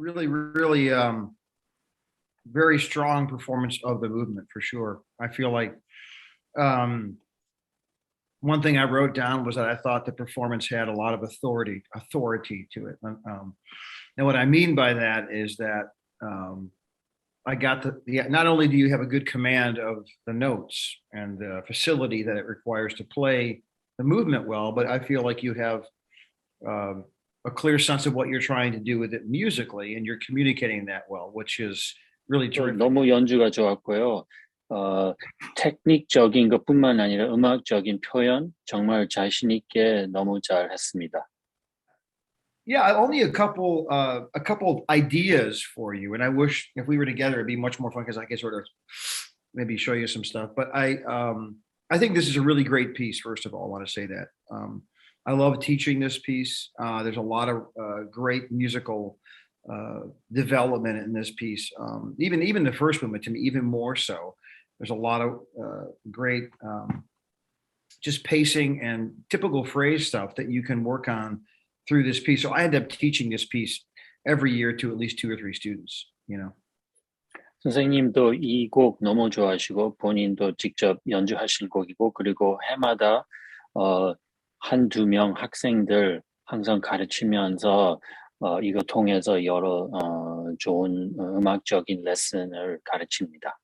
really very strong performance of the movement for sure. I feel like um, one thing I wrote down was that I thought the performance had a lot of authority to it. And what I mean by that is that I got not only do you have a good command of the notes and the facility that it requires to play the movement well, but I feel like you have um, a clear sense of what you're trying to do with it musically, and you're communicating that well, which is really 또 terrific. 너무 연주가 좋았고요. 어, 테크닉적인 것뿐만 아니라 음악적인 표현 정말 자신 있게 너무 잘 했습니다. Yeah, only a couple of ideas for you, and I wish if we were together, it'd be much more fun because I could sort of maybe show you some stuff. But I think this is a really great piece. First of all, I want to say that I love teaching this piece. There's a lot of great musical development in this piece. Even the first movement, to me, even more so. There's a lot of great just pacing and typical phrase stuff that you can work on through this piece. So I end up teaching this piece every year to at least 2 or 3 students, you know. 선생님도 이 곡 너무 좋아하시고 본인도 직접 연주하실 곡이고 그리고 해마다 한두 명 학생들 항상 가르치면서 이거 통해서 여러 좋은 음악적인 레슨을 가르칩니다.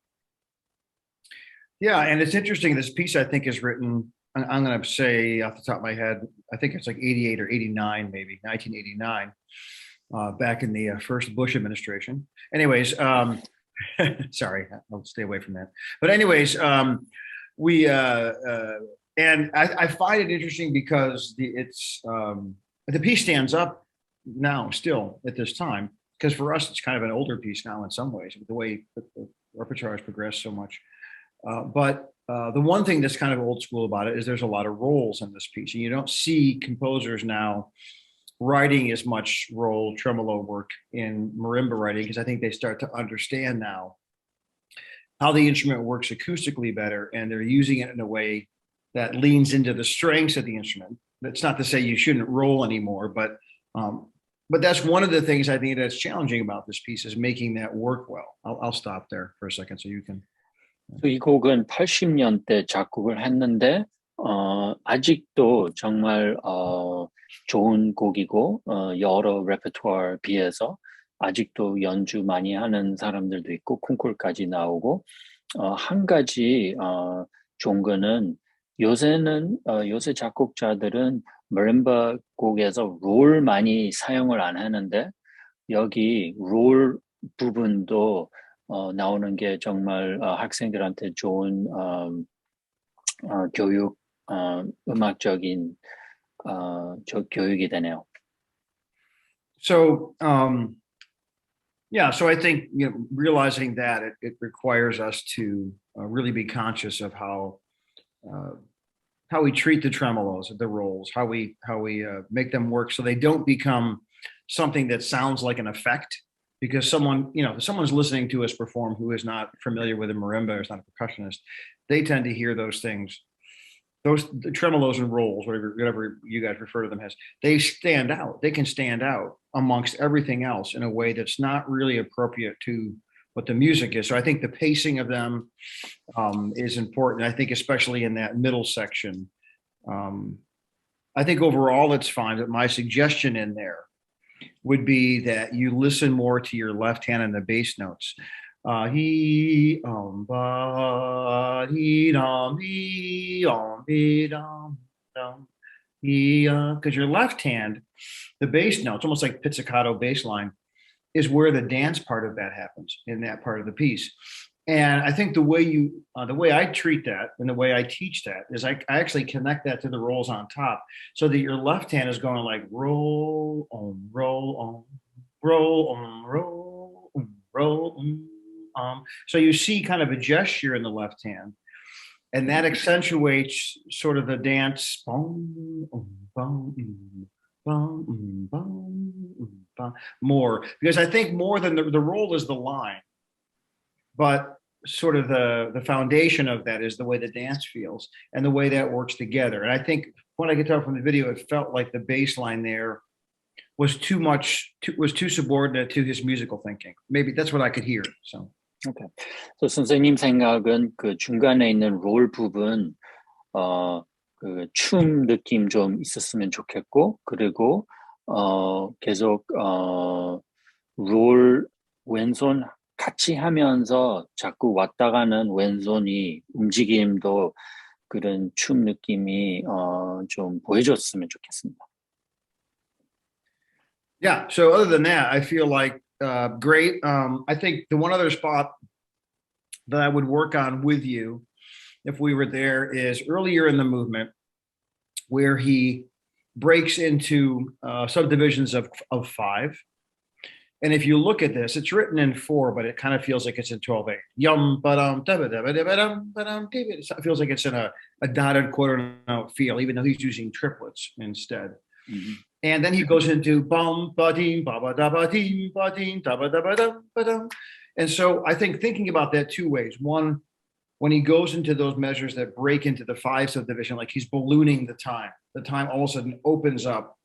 Yeah, and it's interesting. This piece I think is written. I'm going to say off the top of my head, I think it's like 88 or 89, maybe 1989, back in the first Bush administration. Anyways, sorry, I'll stay away from that. But anyways, we and I find it interesting because the piece stands up now still at this time, because for us it's kind of an older piece now in some ways with the way the repertoire has progressed so much. But the one thing that's kind of old school about it is there's a lot of rolls in this piece, and you don't see composers now writing as much roll tremolo work in marimba writing, because I think they start to understand now how the instrument works acoustically better, and they're using it in a way that leans into the strengths of the instrument. That's not to say you shouldn't roll anymore, but that's one of the things I think that's challenging about this piece is making that work well. I'll stop there for a second so you can. 이 곡은 80년대 작곡을 했는데 아직도 정말 좋은 곡이고 여러 레퍼토어에 비해서 아직도 연주 많이 하는 사람들도 있고 콩쿠르까지 나오고 한 가지 좋은 거는 요새 작곡자들은 마림바 곡에서 롤 많이 사용을 안 하는데 여기 롤 부분도 나오는 게 정말 학생들한테 좋은 교육, 음악적인 교육이 되네요. So yeah, so I think realizing that it requires us to really be conscious of how we treat the tremolos, the rolls, how we make them work so they don't become something that sounds like an effect. Because someone's listening to us perform who is not familiar with a marimba or is not a percussionist, they tend to hear those things, the tremolos and rolls, whatever you guys refer to them as, they stand out. They can stand out amongst everything else in a way that's not really appropriate to what the music is. So I think the pacing of them is important. I think especially in that middle section. I think overall it's fine, but my suggestion in there would be that you listen more to your left hand in the bass notes. He ba he dum he dum dum he because your left hand, the bass notes, almost like pizzicato bass line, is where the dance part of that happens in that part of the piece. And I think the way I treat that and the way I teach that is I actually connect that to the rolls on top, so that your left hand is going like roll on, roll on, roll on, roll on, roll on. So you see kind of a gesture in the left hand, and that accentuates sort of the dance more, because I think more than the roll is the line. But sort of the foundation of that is the way the dance feels and the way that works together. And I think what I could tell from the video, it felt like the bass line there was was too subordinate to his musical thinking. Maybe that's what I could hear. So. Okay. So 선생님 생각은 그 중간에 있는 롤 부분, 그 춤 느낌 좀 있었으면 좋겠고, 그리고, 계속, 롤 왼손 같이 하면서 자꾸 왔다 가는 왼손이 움직임도 그런 춤 느낌이, 좀 보여줬으면 좋겠습니다. Yeah. So other than that, I feel like great. I think the one other spot that I would work on with you if we were there is earlier in the movement where he breaks into subdivisions of 5. And if you look at this, it's written in 4, but it kind of feels like it's in 12/8. Yum, ba-dum, da-ba-da-ba-da-ba-dum, ba-dum, it feels like it's in a dotted quarter note feel, even though he's using triplets instead. Mm-hmm. And then he goes into bum, ba-ding, ba-ba-da-ba-ding, ba-ding, da-ba-da-ba-dum, ba-dum. And so I think thinking about that 2 ways. One, when he goes into those measures that break into the 5 subdivision, like he's ballooning the time all of a sudden opens up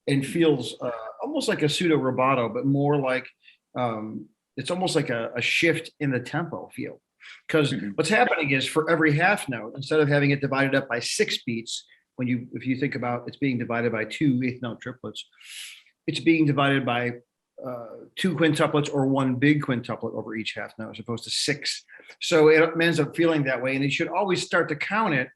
and feels almost like a pseudo rubato, but more like it's almost like a shift in the tempo feel. Because what's happening is for every half note, instead of having it divided up by 6 beats, if you think about it's being divided by 2 eighth note triplets, it's being divided by 2 quintuplets or 1 big quintuplet over each half note as opposed to 6. So it ends up feeling that way. And you should always start to count it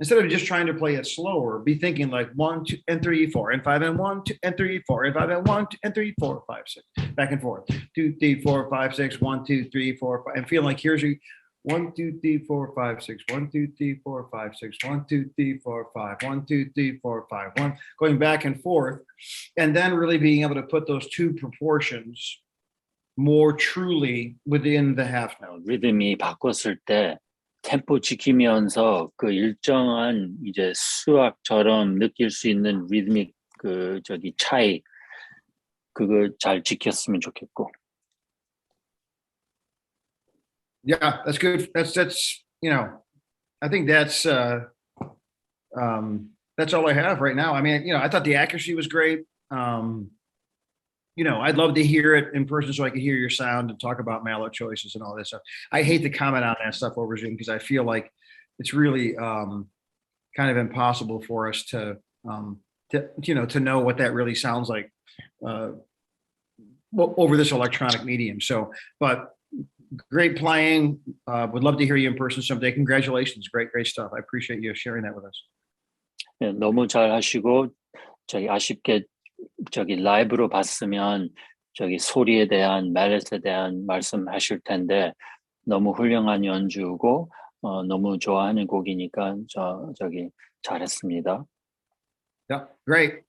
instead of just trying to play it slower. Be thinking like 1, 2, and 3, 4, and 5, and 1, 2, and 3, 4, and 5, and 1, 2, and 3, 4, 5, 6, back and forth. 2, 3, 4, 5, 6, 1, 2, 3, 4, 5, and feeling like here's your 1, 2, 3, 4, 5, 6, 1, 2, 3, 4, 5, 6, 1, 2, 3, 4, 5, 1, 2, 3, 4, 5, 1, going back and forth, and then really being able to put those 2 proportions more truly within the half note. 리듬이 바꿨을 때 템포 지키면서 그 일정한 이제 수학처럼 느낄 수 있는 리드믹 차이 그거 잘 지켰으면 좋겠고. Yeah, that's good. That's I think that's all I have right now. I mean, I thought the accuracy was great. I'd love to hear it in person so I could hear your sound and talk about mallet choices and all this stuff. I hate to comment on that stuff over Zoom because I feel like it's really kind of impossible for us to know what that really sounds like over this electronic medium. So, but great playing. Would love to hear you in person someday. Congratulations. Great stuff. I appreciate you sharing that with us. 네, 너무 잘 하시고 아쉽게 라이브로 봤으면 소리에 대한 말렛에 대한 말씀하실 텐데 너무 훌륭한 연주고 너무 좋아하는 곡이니까 잘했습니다. Yeah, great.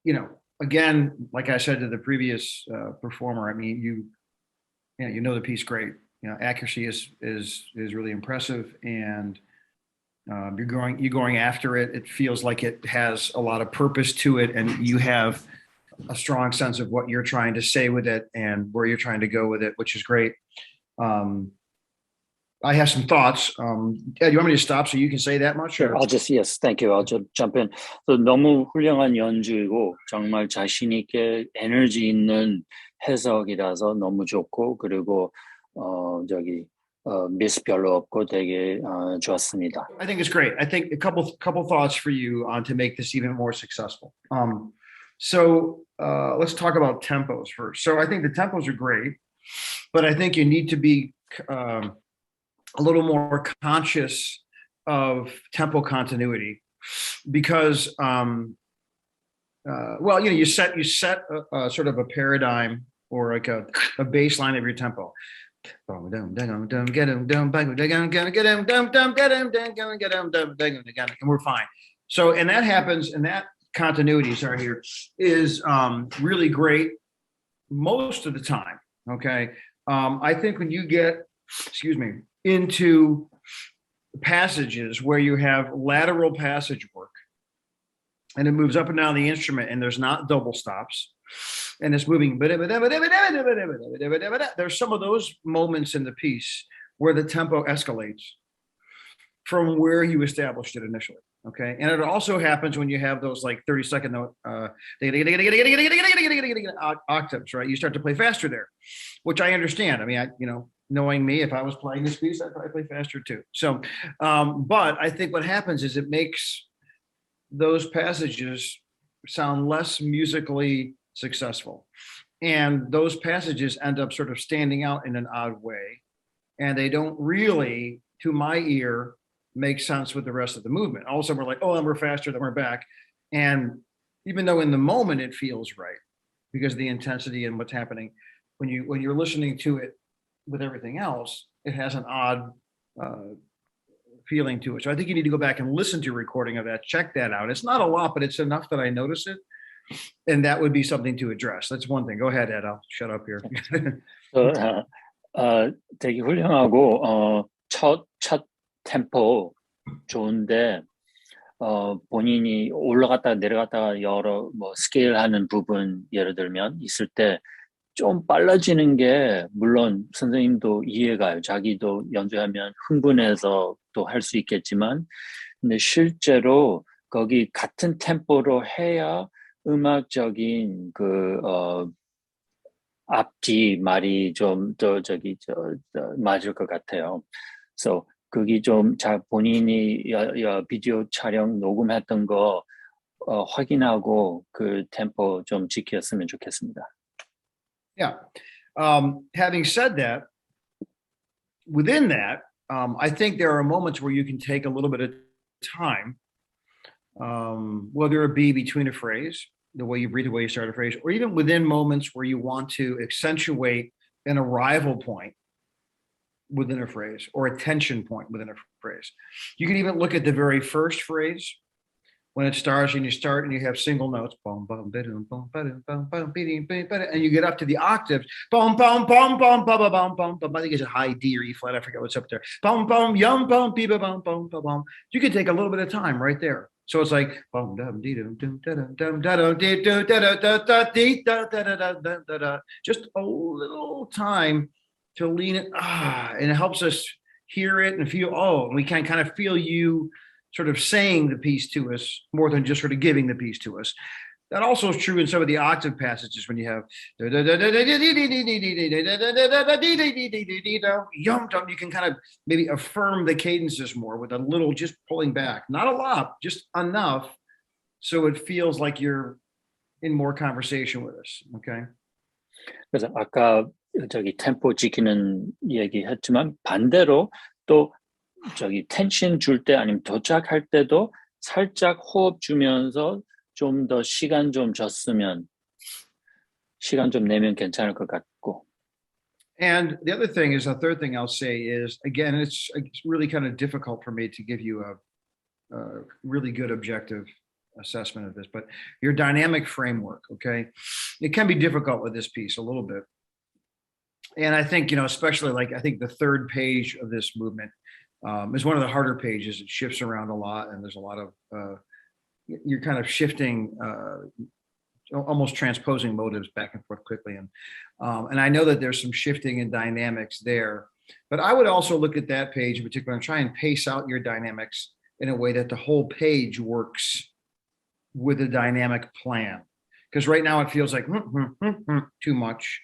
You know, again, like I said to the previous performer, I mean, you know the piece great. You know, accuracy is really impressive, and you're going after it. It feels like it has a lot of purpose to it, and you have a strong sense of what you're trying to say with it and where you're trying to go with it, which is great. I have some thoughts. Ed, you want me to stop so you can say that much? Sure, yes, thank you. I'll just jump in. So, 너무 훌륭한 연주이고 정말 자신 있게 에너지 있는 해석이라서 너무 좋고 그리고 미스 별로 없고 되게 좋았습니다. I think it's great. I think a couple thoughts for you to make this even more successful. So let's talk about tempos first. So I think the tempos are great, but I think you need to be a little more conscious of tempo continuity because, well, you know, you set a sort of a paradigm or like a baseline of your tempo. And we're fine. So, and that happens, and that continuity, sorry, here is really great most of the time. Okay. I think when you get, into passages where you have lateral passage work and it moves up and down the instrument and there's not double stops and it's moving. There's some of those moments in the piece where the tempo escalates from where you established it initially. Okay. And it also happens when you have those like 30-second note octaves, right? You start to play faster there, which I understand. I mean, knowing me, if I was playing this piece, I'd probably play faster too. So, but I think what happens is it makes those passages sound less musically successful. And those passages end up sort of standing out in an odd way. And they don't really, to my ear, make sense with the rest of the movement. All of a sudden we're like, oh, and we're faster, then we're back. And even though in the moment it feels right because of the intensity and what's happening, when you're listening to it with everything else, it has an odd feeling to it. So I think you need to go back and listen to a recording of that, check that out. It's not a lot, but it's enough that I notice it. And that would be something to address. That's one thing. Go ahead, Ed. I'll shut up here. 되게 훌륭하고 첫 템포 좋은데 본인이 올라갔다가 내려갔다가 여러 스케일 하는 부분 예를 들면 있을 때 좀 빨라지는 게 물론 선생님도 이해가요. 자기도 연주하면 흥분해서 또 할 수 있겠지만 근데 실제로 거기 같은 템포로 해야 음악적인 앞뒤 말이 좀 더 맞을 것 같아요. So 거기 좀 본인이 비디오 촬영 녹음했던 거 확인하고 그 템포 좀 지켰으면 좋겠습니다. Yeah. Having said that, within that, I think there are moments where you can take a little bit of time, whether it be between a phrase, the way you breathe, the way you start a phrase, or even within moments where you want to accentuate an arrival point within a phrase or a tension point within a phrase. You can even look at the very first phrase when it starts and you start and you have single notes, and you get up to the octaves, I think it's a high D or E flat, I forget what's up there. You can take a little bit of time right there. So it's like just a little time to lean it, and it helps us hear it and feel, and we can kind of feel you sort of saying the piece to us more than just sort of giving the piece to us. that also is true in some of the octave passages when you have you can kind of maybe affirm the cadences more with a little just pulling back, not a lot, just enough so it feels like you're in more conversation with us. Okay. 그래서 아까 저기 템포 지키는 얘기했지만 반대로 또 저기 텐션 줄 때 아니면 도착할 때도 살짝 호흡 주면서 좀 더 시간 좀 줬으면 시간 좀 내면 괜찮을 것 같고. And the other thing is, the third thing I'll say is, again, it's really kind of difficult for me to give you a really good objective assessment of this, but your dynamic framework, okay, it can be difficult with this piece a little bit. And I think, especially like, I think the third page of this movement is one of the harder pages. It shifts around a lot, and there's a lot of, you're kind of shifting, almost transposing motives back and forth quickly. And I know that there's some shifting in dynamics there, but I would also look at that page in particular and try and pace out your dynamics in a way that the whole page works with a dynamic plan. Because right now it feels like too much.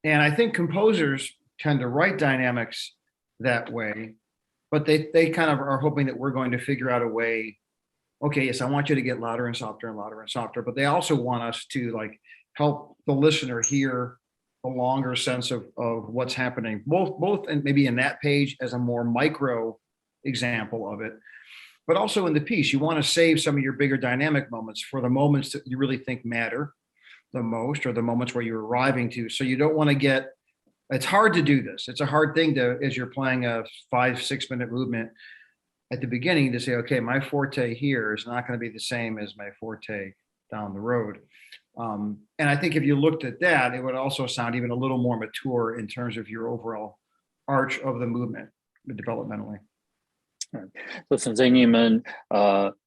And I think composers tend to write dynamics that way, but they kind of are hoping that we're going to figure out a way. Okay, yes, I want you to get louder and softer and louder and softer, but they also want us to like help the listener hear a longer sense of what's happening, both and maybe in that page as a more micro example of it, but also in the piece. You want to save some of your bigger dynamic moments for the moments that you really think matter the most, or the moments where you're arriving to. So you don't want to get, it's hard to do this. It's a hard thing to, as you're playing a 5-6 minute movement at the beginning, to say, okay, my forte here is not going to be the same as my forte down the road. And I think if you looked at that, it would also sound even a little more mature in terms of your overall arch of the movement, developmentally. 또 선생님은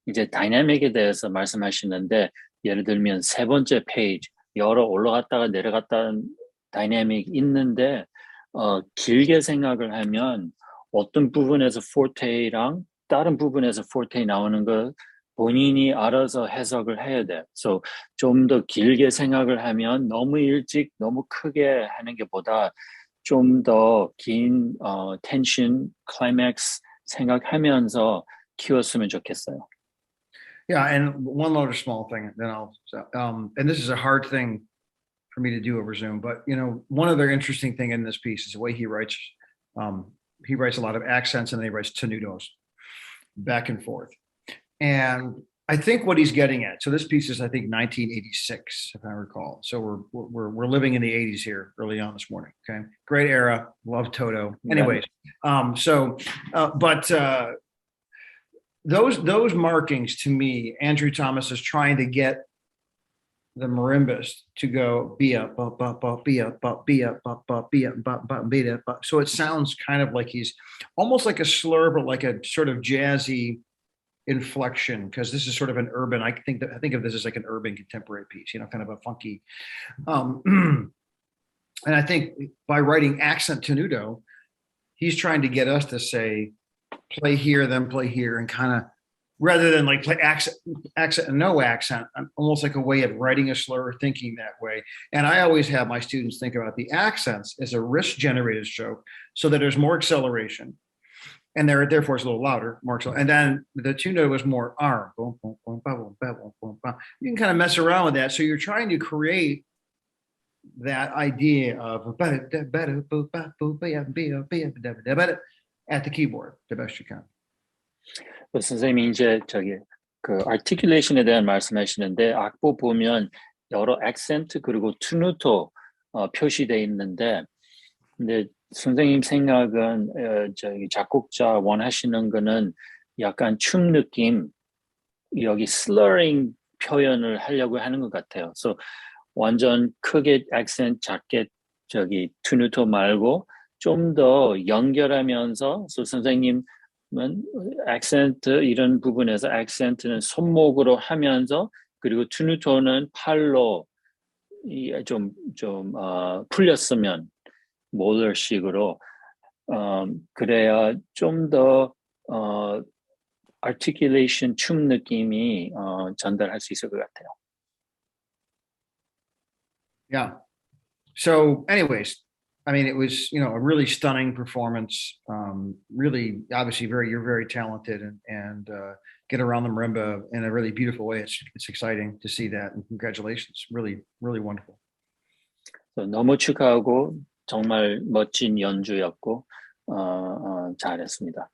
이제 다이내믹에 대해서 말씀하시는데, 예를 들면 세 번째 페이지 여러 올라갔다가 내려갔다는 다이내믹 있는데 길게 생각을 하면 어떤 부분에서 포테랑 다른 부분에서 포테 나오는 거 본인이 알아서 해석을 해야 돼. So 좀 더 길게 생각을 하면 너무 일찍 너무 크게 하는 게 보다 좀 더 긴 텐션, 클라이맥스 생각하면서 키웠으면 좋겠어요. Yeah, and one other small thing, then and this is a hard thing for me to do over Zoom, but one other interesting thing in this piece is the way he writes. He writes a lot of accents, and then he writes tenutos back and forth. And I think what he's getting at, so this piece is, I think, 1986, if I recall. So we're living in the 80s here early on this morning. Okay, great era, love Toto. Anyways, those markings, to me, Andrew Thomas is trying to get the marimbist to go be up, be up, be up, be up. So it sounds kind of like he's almost like a slur, but like a sort of jazzy inflection, because this is sort of an urban. I think of this as like an urban contemporary piece, kind of a funky. And I think by writing accent tenuto, he's trying to get us to say, play here, then play here, and kind of, rather than like play accent and no accent, almost like a way of writing a slur or thinking that way. And I always have my students think about the accents as a wrist generated stroke, so that there's more acceleration, and therefore it's a little louder, more acceleration. And then the tuno was more arm. You can kind of mess around with that. So you're trying to create that idea of at the keyboard the best you can. 선생님이 이제 그 articulation에 대한 말씀하시는데, 악보 보면 여러 액센트 그리고 투누토 표시되어 있는데, 근데 선생님 생각은 작곡자 원하시는 거는 약간 춤 느낌, 여기 slurring 표현을 하려고 하는 것 같아요. So 완전 크게 액센트, 작게 투누토 말고 좀 더 연결하면서, so 선생님은 액센트 이런 부분에서 액센트는 손목으로 하면서, 그리고 투누토는 팔로 좀 풀렸으면 몰러식으로 그래야 좀 더 articulation 춤 느낌이 전달할 수 있을 것 같아요. Yeah. So, anyways, I mean, it was, you know, a really stunning performance. Really, obviously, you're very talented, and get around the marimba in a really beautiful way. It's exciting to see that, and congratulations. Really, really wonderful. 너무 축하하고 정말 멋진 연주였고 잘했습니다.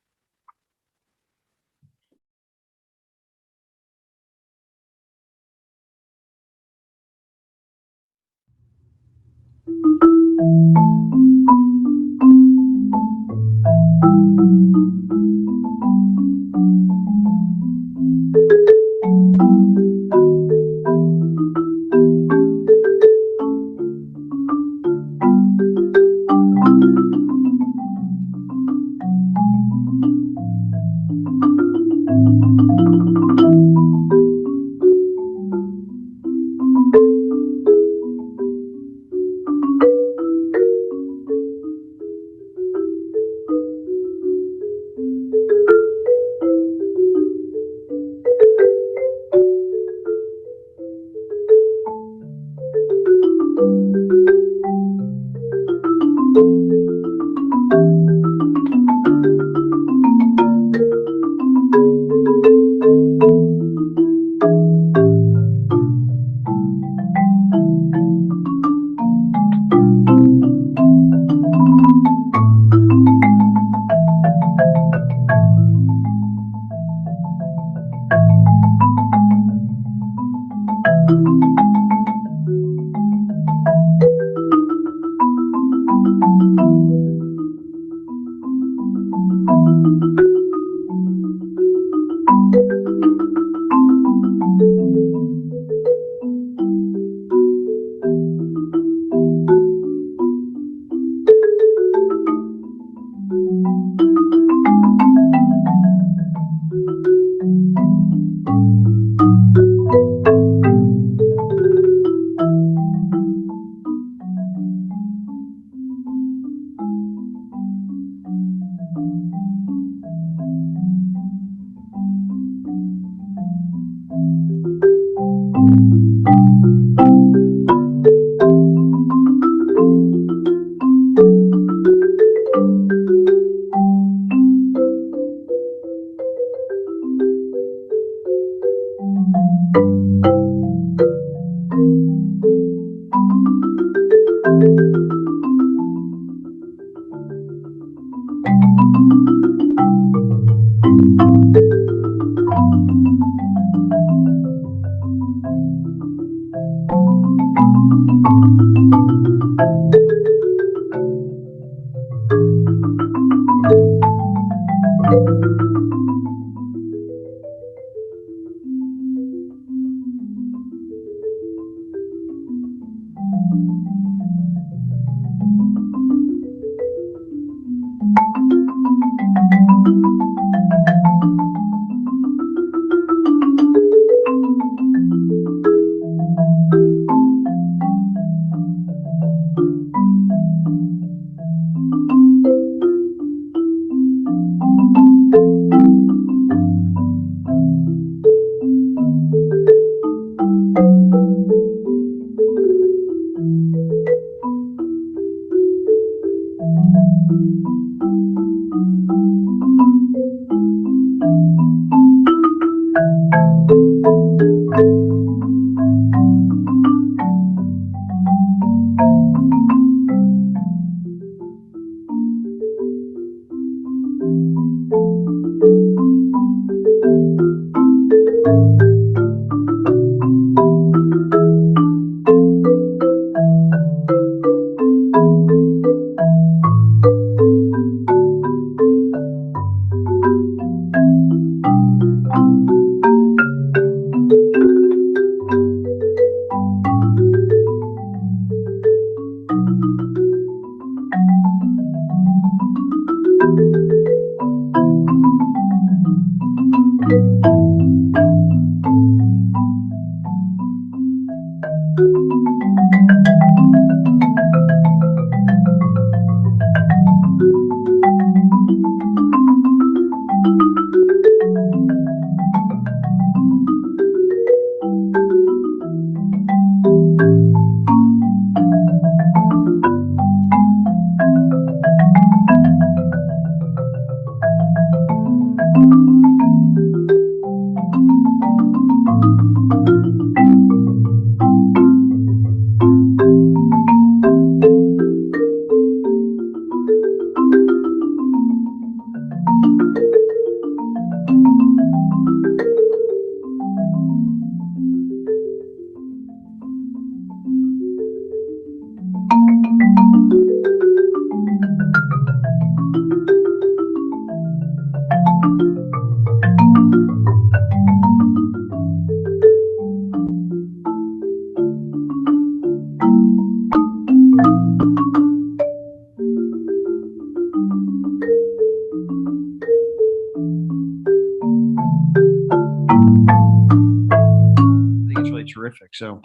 terrific. So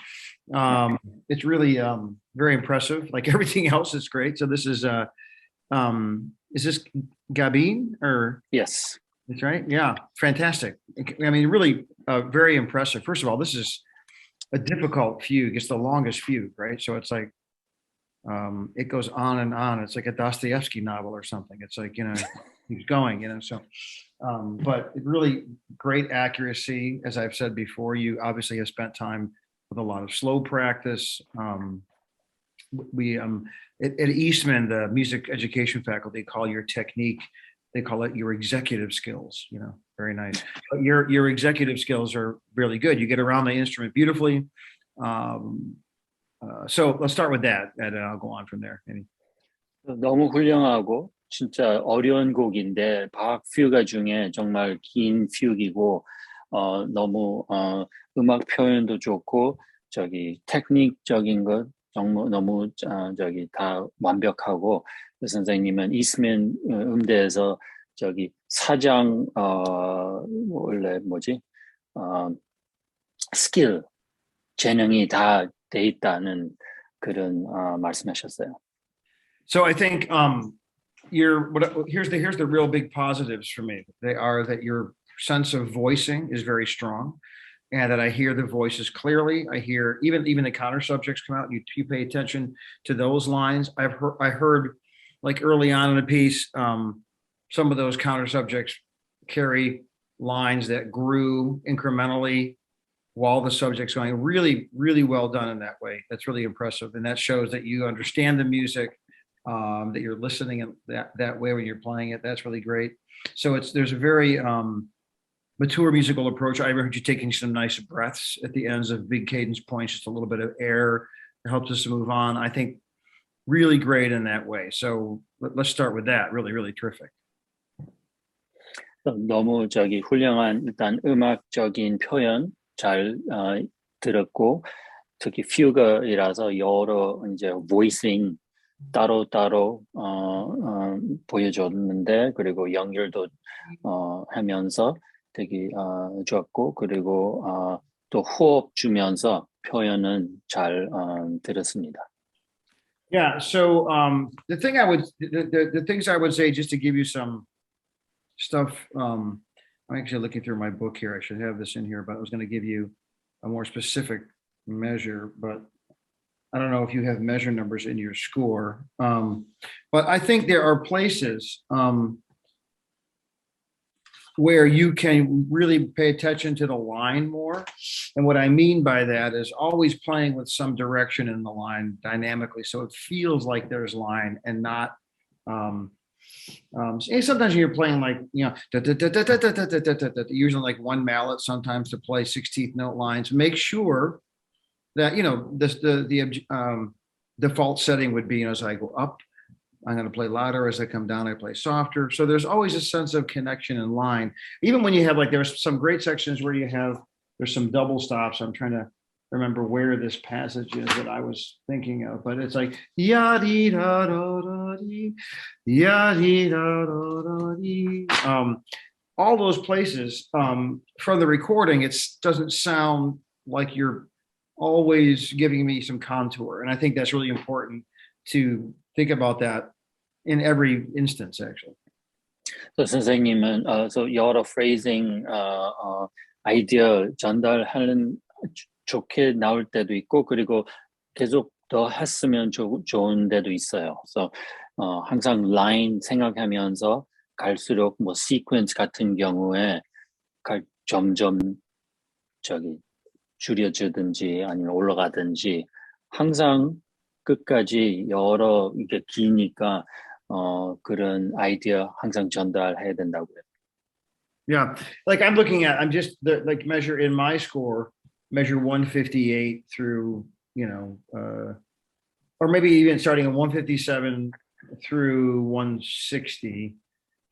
it's really very impressive. Like everything else is great. So this is this Gabin or? Yes. That's right. Yeah, fantastic. I mean, really very impressive. First of all, this is a difficult fugue. It's the longest fugue, right? So it's like it goes on and on. It's like a Dostoevsky novel or something. It's like, keeps going, so but really great accuracy. As I've said before, you obviously have spent time with a lot of slow practice. We at Eastman, the music education faculty call your technique, they call it your executive skills, very nice. But your executive skills are really good. You get around the instrument beautifully. So let's start with that, and I'll go on from there. 너무 훌륭하고 진짜 어려운 곡인데 박 퓨가 중에 정말 긴 퓨기고 너무 음악 표현도 좋고 저기 테크닉적인 것 정말 너무 저기 다 완벽하고 선생님은 이스맨 음대에서 저기 사장 원래 뭐지 스킬 재능이 다 돼 있다는 그런 말씀하셨어요. So I think here's the real big positives for me. They are that your sense of voicing is very strong, and that I hear the voices clearly. I hear even the counter subjects come out. You pay attention to those lines. I heard like early on in the piece, some of those counter subjects carry lines that grew incrementally while the subject's going. Really, really well done in that way. That's really impressive, and that shows that you understand the music, that you're listening in that way when you're playing it. That's really great. So there's a very mature musical approach. I heard you taking some nice breaths at the ends of big cadence points, just a little bit of air. It helps us to move on. I think really great in that way. So let's start with that. Really, really terrific. 너무 저기 훌륭한 일단 음악적인 표현 잘 들었고 특히 퓨거이라서 여러 이제 보이싱 따로 보여줬는데 그리고 연결도 하면서 되게 좋았고 그리고 또 호흡 주면서 표현은 잘 들었습니다. Yeah. So the things I would say, just to give you some stuff. I'm actually looking through my book here. I should have this in here, but I was going to give you a more specific measure, but I don't know if you have measure numbers in your score. But I think there are places where you can really pay attention to the line more. And what I mean by that is always playing with some direction in the line dynamically. So it feels like there's line and not, sometimes you're playing like, using like one mallet sometimes to play 16th note lines. Make sure that, the default setting would be, as I go up, I'm going to play louder. As I come down, I play softer. So there's always a sense of connection in line. Even when you have there's some great sections where there's some double stops. I'm trying to remember where this passage is that I was thinking of, but it's like ya dee da da da dee, ya dee da da da dee. All those places from the recording, it doesn't sound like you're always giving me some contour, and I think that's really important to think about that in every instance, actually. So 선생님은 여러 phrasing 아이디어 전달하는 좋게 나올 때도 있고 그리고 계속 더 했으면 좋은 데도 있어요. 그래서 항상 라인 생각하면서 갈수록 뭐 시퀀스 같은 경우에 점점 저기 줄여주든지 아니면 올라가든지 항상 끝까지 여러 이게 기니까 그런 아이디어 항상 전달해야 된다고요. Yeah, I'm just like measure in my score. Measure 158 through, or maybe even starting at 157 through 160.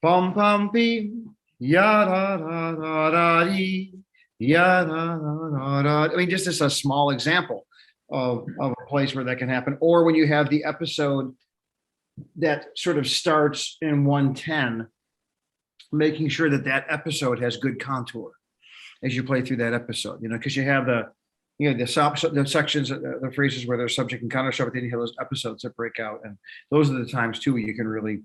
Bum bum beam, ya da da da da dee, ya da da da da. I mean, just as a small example of a place where that can happen. Or when you have the episode that sort of starts in 110, making sure that episode has good contour as you play through that episode, because you have the sections, the phrases where there's subject and counter subject, then you have those episodes that break out, and those are the times too where you can really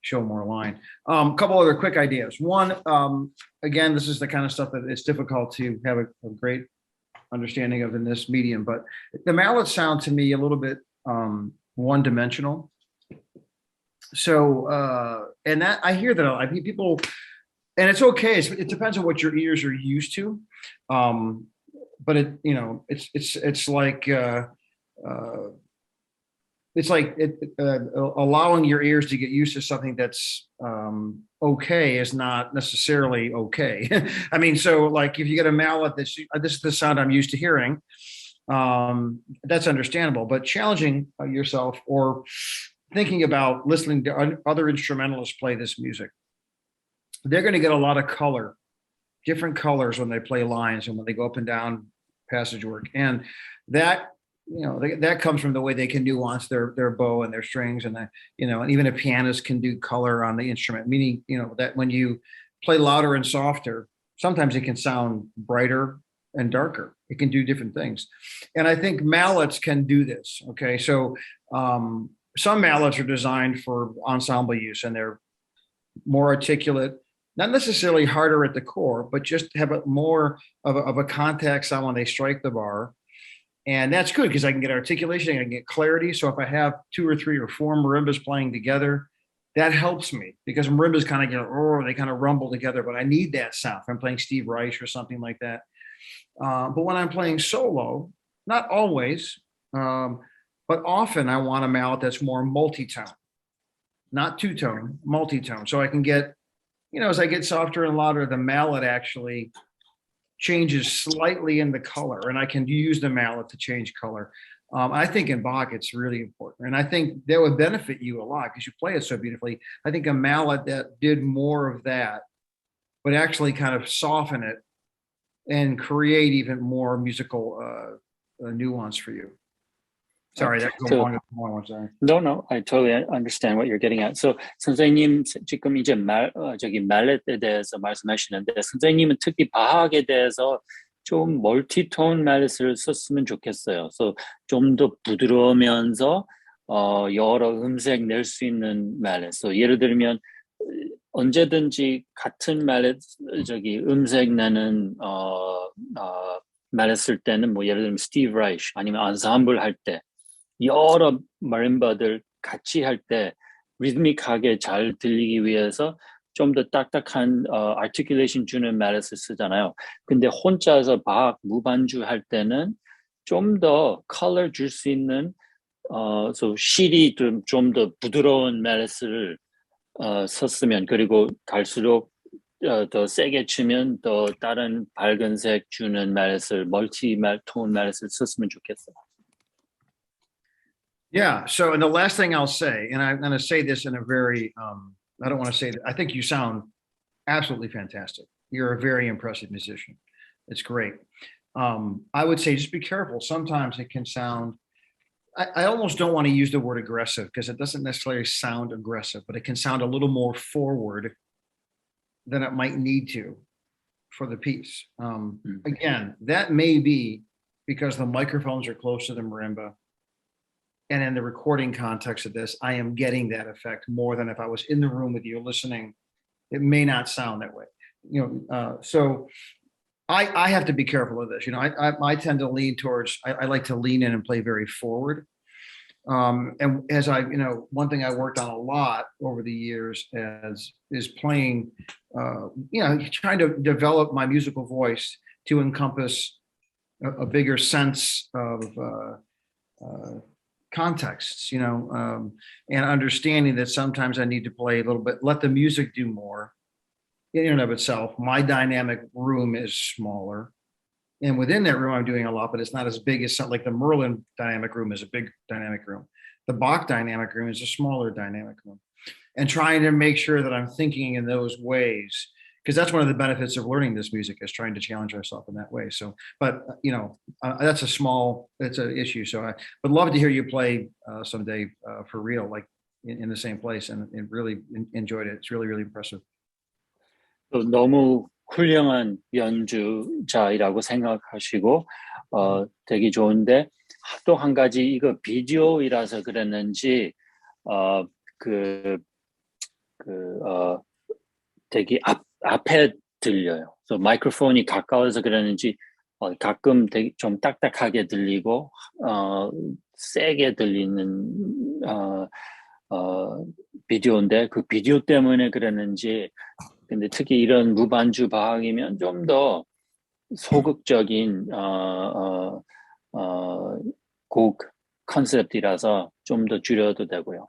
show more line. A couple other quick ideas. One, again, this is the kind of stuff that it's difficult to have a great understanding of in this medium, but the mallets sound to me a little bit one-dimensional. So, and that I hear that I mean, people, and it's okay. It depends on what your ears are used to. But it's like allowing your ears to get used to something that's okay is not necessarily okay. I mean, so like if you get a mallet this is the sound I'm used to hearing, that's understandable. But challenging yourself or thinking about listening to other instrumentalists play this music, they're going to get a lot of color, different colors when they play lines and when they go up and down passage work, and that that comes from the way they can nuance their bow and their strings, and and even a pianist can do color on the instrument, meaning that when you play louder and softer, sometimes it can sound brighter and darker. It can do different things, and I think mallets can do this. Okay, so some mallets are designed for ensemble use, and they're more articulate. Not necessarily harder at the core, but just have a more of a contact sound when they strike the bar. And that's good because I can get articulation, I can get clarity. So if I have 2 or 3 or 4 marimbas playing together, that helps me because marimbas kind of they kind of rumble together, but I need that sound. If I'm playing Steve Reich or something like that. But when I'm playing solo, not always, but often I want a mallet that's more multi-tone, not two-tone, multi-tone. So I can get, as I get softer and louder, the mallet actually changes slightly in the color, and I can use the mallet to change color. I think in Bach, it's really important. And I think that would benefit you a lot because you play it so beautifully. I think a mallet that did more of that would actually kind of soften it and create even more musical nuance for you. Sorry, that was a long one. Sorry. No, I totally understand what you're getting at. So 선생님 지금 이제 말렛에 대해서 말씀하시는데 선생님은 특히 바학에 대해서 좀 멀티톤 말렛을 썼으면 좋겠어요. So 좀 더 부드러우면서 여러 음색 낼 수 있는 말렛. So 예를 들면 언제든지 같은 말렛 음색 내는 말렛 쓸 때는 뭐 예를 들면 스티브 라이시 아니면 안sam블 할 때 여러 마림바들 같이 할 때 리드믹하게 잘 들리기 위해서 좀 더 딱딱한 articulation 주는 말렛을 쓰잖아요. 근데 혼자서 박 무반주 할 때는 좀 더 컬러 줄 수 있는 so 실이 좀 더 부드러운 말렛을 썼으면 그리고 갈수록 더 세게 치면 더 다른 밝은색 주는 말렛을 멀티톤 말렛을 썼으면 좋겠어요. Yeah. So, and the last thing I'll say, and I'm going to say this in a very, I don't want to say that. I think you sound absolutely fantastic. You're a very impressive musician. It's great. I would say just be careful. Sometimes it can sound, I almost don't want to use the word aggressive because it doesn't necessarily sound aggressive, but it can sound a little more forward than it might need to for the piece. Again, that may be because the microphones are close to the marimba. And in the recording context of this, I am getting that effect more than if I was in the room with you listening. It may not sound that way, so I have to be careful of this. I tend to lean towards, I like to lean in and play very forward. And as one thing I worked on a lot over the years is playing, trying to develop my musical voice to encompass a bigger sense of contexts, and understanding that sometimes I need to play a little bit, let the music do more in and of itself. My dynamic room is smaller. And within that room, I'm doing a lot, but it's not as big as like the Merlin dynamic room is a big dynamic room. The Bach dynamic room is a smaller dynamic room. And trying to make sure that I'm thinking in those ways, because that's one of the benefits of learning this music is trying to challenge ourselves in that way. So, but that's it's an issue. So I would love to hear you play someday for real, like in the same place, and really enjoyed it. It's really, really impressive. 너무 훌륭한 연주자이라고 생각하시고 되게 좋은데 또 한 가지 이거 비디오이라서 그랬는지 되게 앞에 들려요. 그래서 마이크로폰이 가까워서 그러는지 가끔 되게 좀 딱딱하게 들리고 세게 들리는 비디오인데 그 비디오 때문에 그랬는지 근데 특히 이런 무반주 바학이면 좀 더 소극적인 곡 컨셉이라서 좀 더 줄여도 되고요.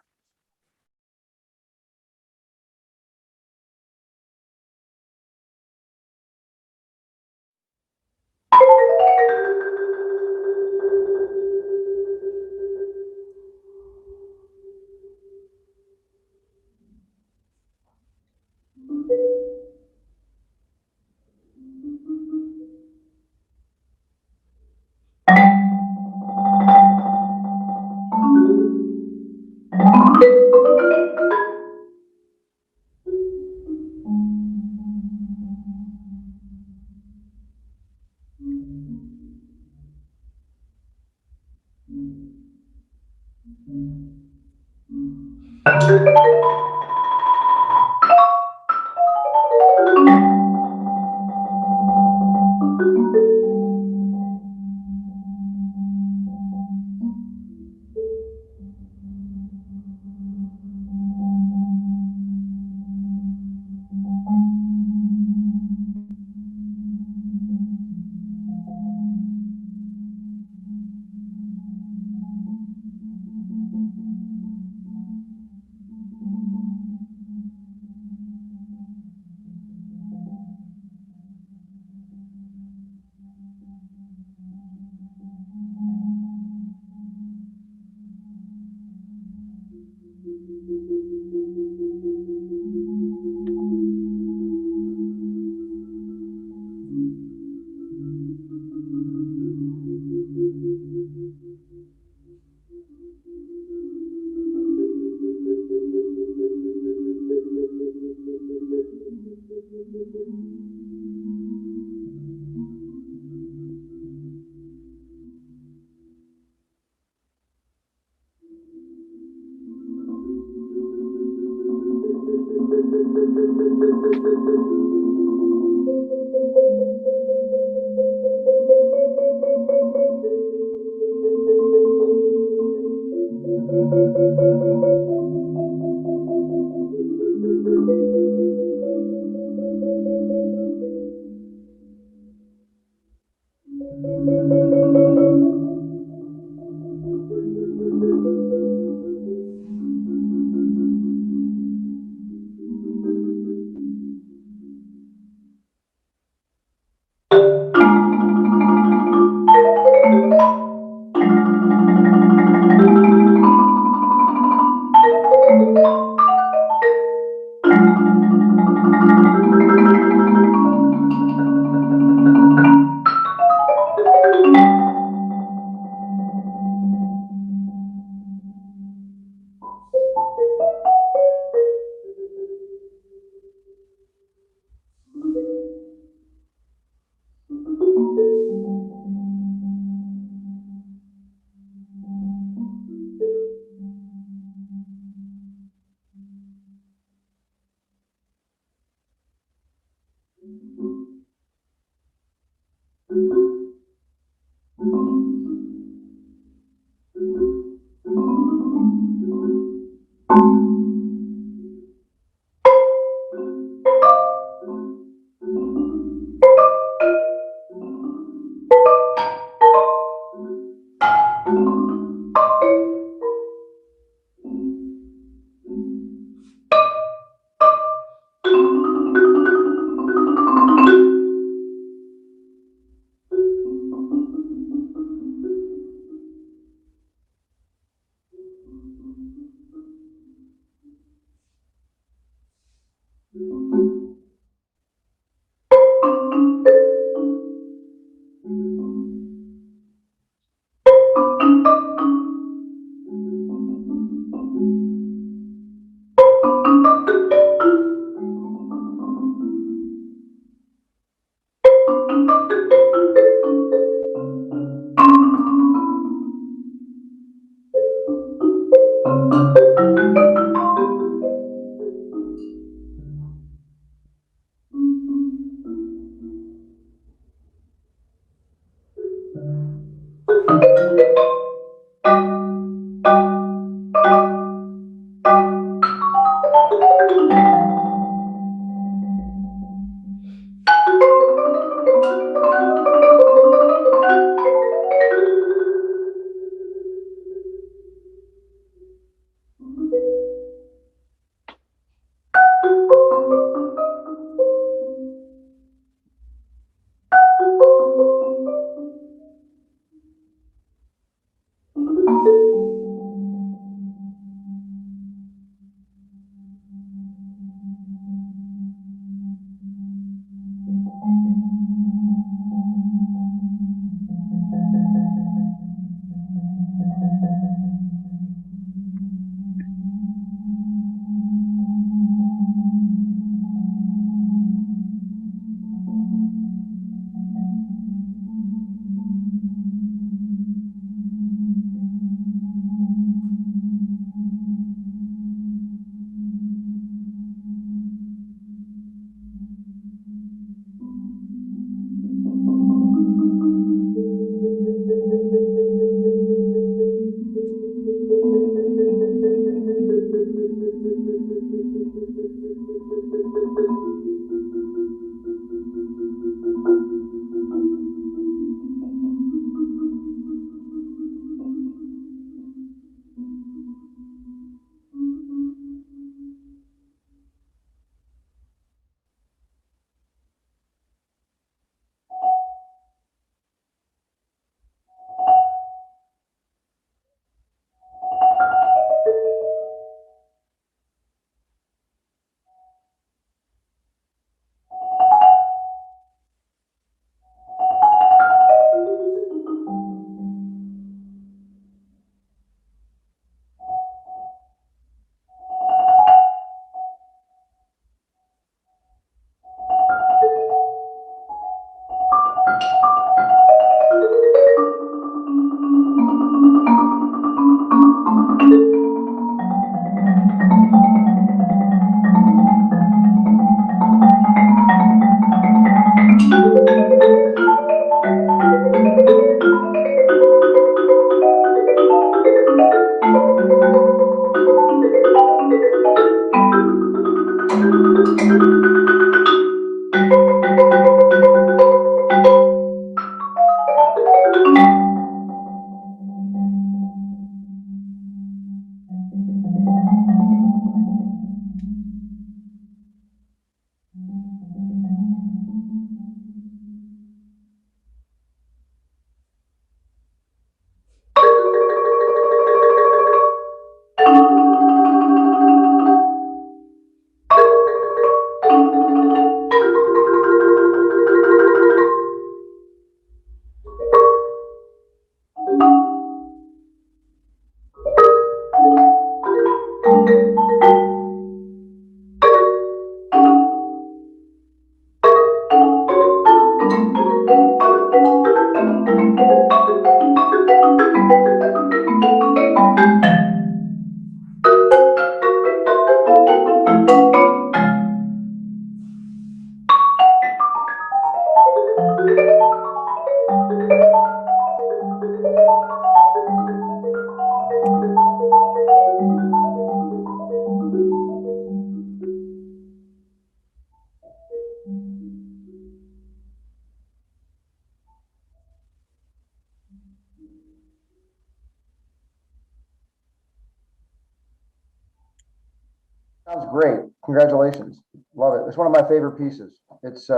Sounds great. Congratulations. Love it. It's one of my favorite pieces. It's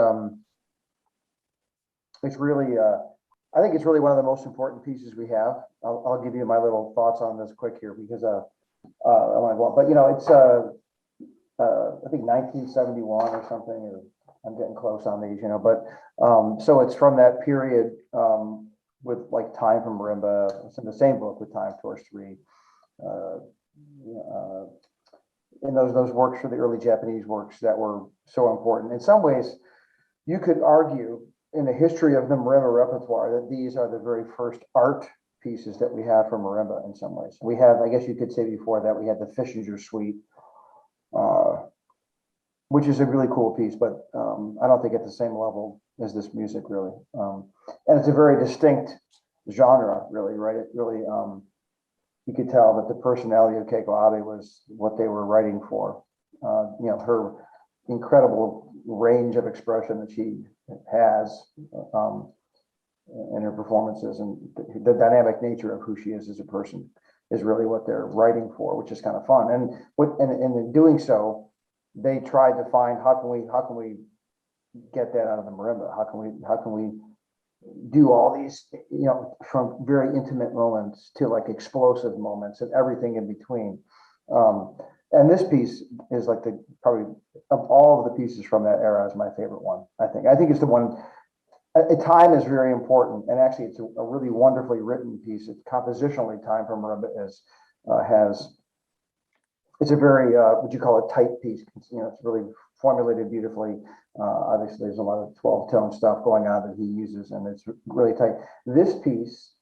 really, I think it's really one of the most important pieces we have. I'll give you my little thoughts on this quick here because, but you know, it's, I think 1971 or something, or I'm getting close on these, you know, but, so it's from that period, with like Time from Marimba. It's in the same book with Time Force 3. And those works for the early Japanese works that were so important. In some ways, you could argue in the history of the marimba repertoire that these are the very first art pieces that we have from marimba in some ways. We have, I guess you could say before that, we had the Fischinger Suite, which is a really cool piece, but I don't think at the same level as this music really. And it's a very distinct genre, really, right? It really, you could tell that the personality of Keiko Abe was what they were writing for. You know, her incredible range of expression that she has in her performances, and the dynamic nature of who she is as a person is really what they're writing for, which is kind of fun. And in doing so, they tried to find how can we get that out of the marimba? How can we do all these, you know, from very intimate moments to like explosive moments and everything in between. And this piece is like probably of all of the pieces from that era is my favorite one. I think it's the one. Time is very important, and actually it's a really wonderfully written piece. It's compositionally, Time from Marimba it's a very what you call a tight piece. You know, it's really formulated beautifully. Obviously, there's a lot of 12-tone stuff going on that he uses, and it's really tight. This piece,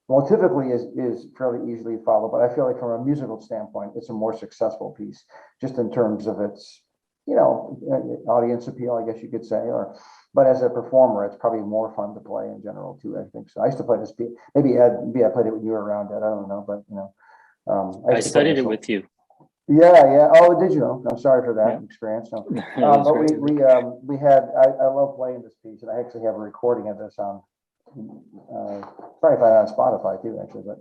well, typically is fairly easily followed, but I feel like from a musical standpoint, it's a more successful piece, just in terms of its, you know, audience appeal, I guess you could say, but as a performer, it's probably more fun to play in general too, I think. So I used to play this piece. Maybe I played it when you were around, Ed. I don't know, but you know, I studied it with you. Yeah. Oh, did you? I'm sorry for that experience. No. But we had. I love playing this piece, and I actually have a recording of this on. Probably find it on Spotify too, actually. But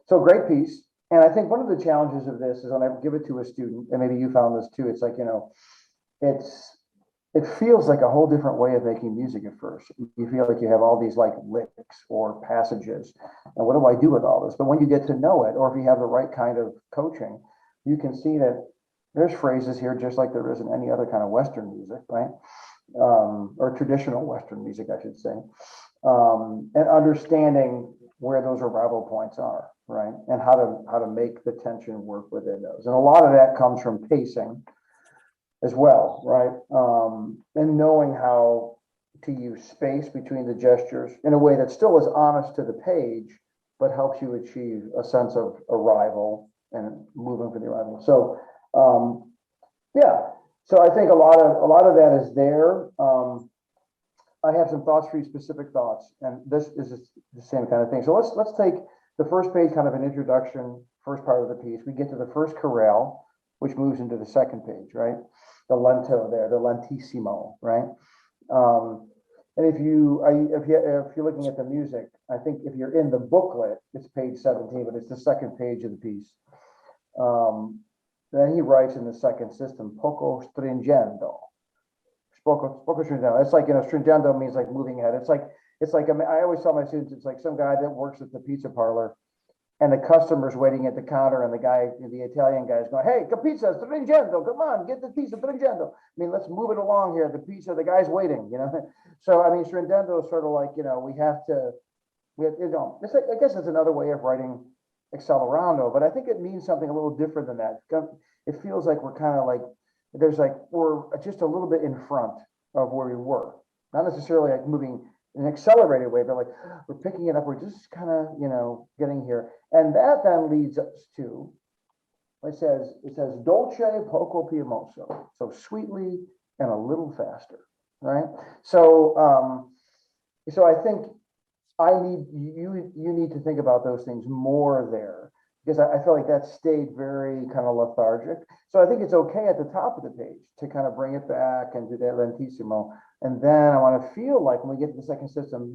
so great piece, and I think one of the challenges of this is when I give it to a student, and maybe you found this too. It's like, you know, it feels like a whole different way of making music at first. You feel like you have all these like licks or passages, and what do I do with all this? But when you get to know it, or if you have the right kind of coaching, you can see that there's phrases here just like there is in any other kind of Western music, right? Or traditional Western music, I should say, and understanding where those arrival points are, right? And how to make the tension work within those. And a lot of that comes from pacing as well, right? And knowing how to use space between the gestures in a way that still is honest to the page, but helps you achieve a sense of arrival and moving for the arrival. So, yeah. So I think a lot of that is there. I have some thoughts for you, specific thoughts, and this is the same kind of thing. So let's take the first page, kind of an introduction, first part of the piece. We get to the first chorale, which moves into the second page, right? The lento there, the lentissimo, right? And if you're looking at the music, I think if you're in the booklet, it's page 17, but it's the second page of the piece. Then he writes in the second system, poco stringendo. Poco stringendo. It's like, you know, stringendo means like moving ahead. It's like I mean, I always tell my students, it's like some guy that works at the pizza parlor, and the customer's waiting at the counter, and the Italian guy's going, "Hey, che pizza, stringendo, come on, get the pizza, stringendo." I mean, let's move it along here. The guy's waiting, you know? So, I mean, stringendo is sort of like, you know, we have, you know, it's like, I guess it's another way of writing accelerando, but I think it means something a little different than that. It feels like we're kind of like, we're just a little bit in front of where we were. Not necessarily like moving in an accelerated way, but like we're picking it up. We're just kind of, you know, getting here. And that then leads us to, it says dolce poco più mosso. So sweetly and a little faster, right? So, so I think you need to think about those things more there, because I feel like that stayed very kind of lethargic. So I think it's okay at the top of the page to kind of bring it back and do that lentissimo. And then I want to feel like when we get to the second system,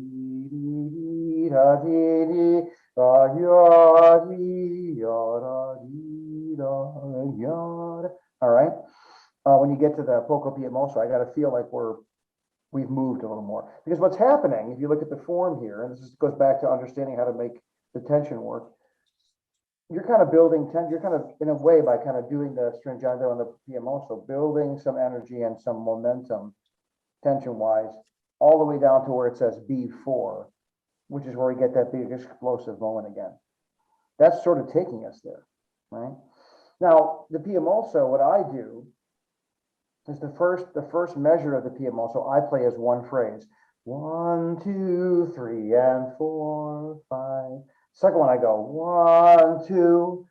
all right. When you get to the poco piemoso, I got to feel like we've moved a little more, because what's happening, if you look at the form here, and goes back to understanding how to make the tension work, you're kind of building you're kind of, in a way, by kind of doing the stringendo and the piemoso, building some energy and some momentum tension wise, all the way down to where it says B4, which is where we get that big explosive moment again. That's sort of taking us there, right? Now, the piemoso, what I do is the first measure of the piemoso, I play as one phrase. 1, 2, 3, and 4, 5. Second one, I go 1, 2,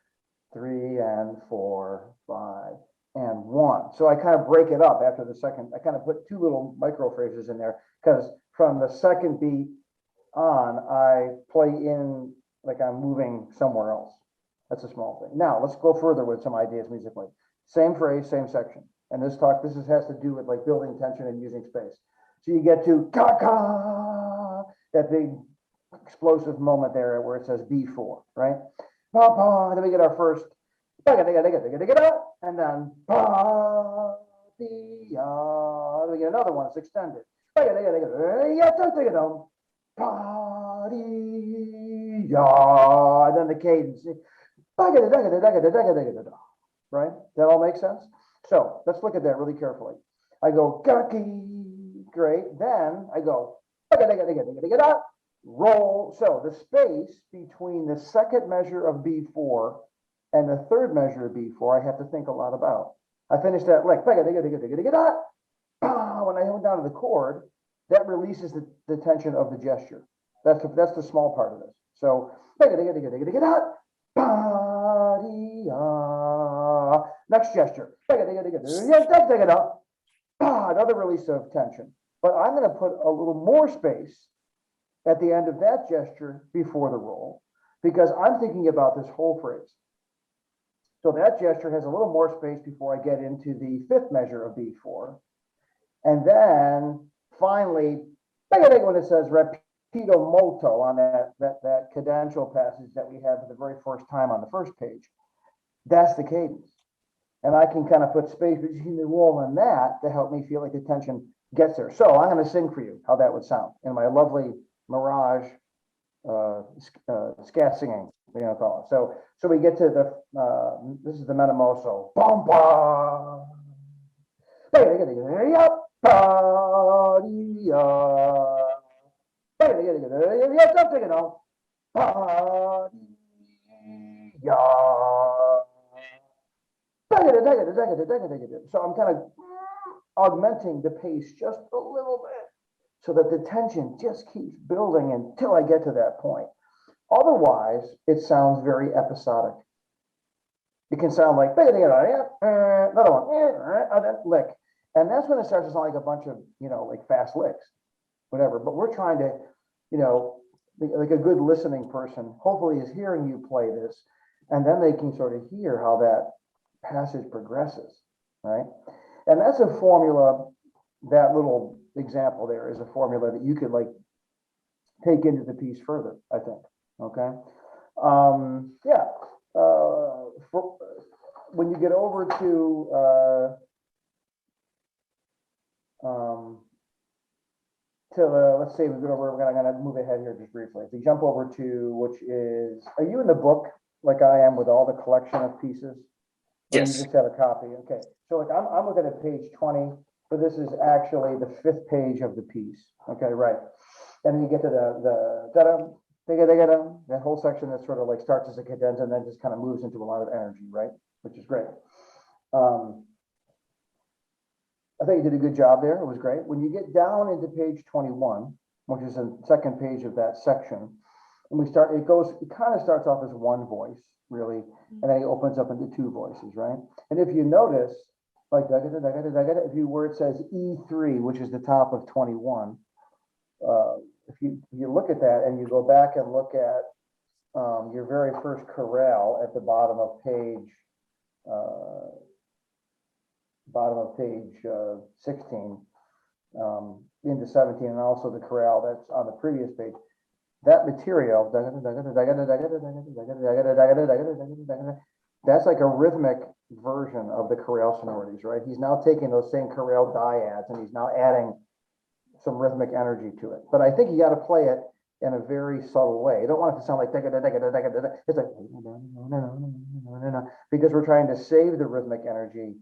3, and 4, 5, and 1. So I kind of break it up after the second. I kind of put two little micro phrases in there, because from the second beat on, I play in like I'm moving somewhere else. That's a small thing. Now let's go further with some ideas musically. Same phrase, same section. And this has to do with like building tension and using space. So you get to ka-ka, that big explosive moment there where it says B4, right? Pa-pa, then we get our first, and then pa, then we get another one, it's extended. And then the cadence. Right? That all makes sense? So let's look at that really carefully. I go, great. Then I go, roll. So the space between the second measure of B4 and the third measure of B4, I have to think a lot about. I finish that lick. When I hold down to the chord, that releases the tension of the gesture. That's the small part of this. So next gesture. Another release of tension. But I'm going to put a little more space at the end of that gesture before the roll, because I'm thinking about this whole phrase. So that gesture has a little more space before I get into the fifth measure of B4. And then finally, when it says repito molto on that cadential passage that we had for the very first time on the first page, that's the cadence. And I can kind of put space between the roll and that to help me feel like the tension gets there. So I'm going to sing for you how that would sound in my lovely Mirage scat singing, call it. So we get to the this is the menamoso. Bum bum. So I'm kind of augmenting the pace just a little bit so that the tension just keeps building until I get to that point. Otherwise, it sounds very episodic. It can sound like another one, lick. And that's when it starts to sound like a bunch of, like fast licks, whatever. But we're trying to, like a good listening person, hopefully is hearing you play this, and then they can sort of hear how that passage progresses, right? And that's a formula, that little example there is a formula that you could like take into the piece further, I think, okay? When you get over to, let's say we're gonna move ahead here just briefly. If we jump over to, which is, are you in the book like I am with all the collection of pieces? Yes. You just have a copy. Okay. So like I'm looking at page 20, but this is actually the 5th page of the piece. Okay, right. And then you get to that whole section that sort of like starts as a cadenza and then just kind of moves into a lot of energy, right? Which is great. I think you did a good job there. It was great. When you get down into page 21, which is the second page of that section, and it kind of starts off as one voice, really, and then it opens up into two voices, right? And if you notice, like where it says E3, which is the top of 21, if you look at that and you go back and look at your very first chorale at the bottom of page 16 into 17, and also the chorale that's on the previous page, that material, that's like a rhythmic version of the chorale sonorities, right? He's now taking those same chorale dyads and he's now adding some rhythmic energy to it. But I think you got to play it in a very subtle way. You don't want it to sound like it's like because we're trying to save the rhythmic energy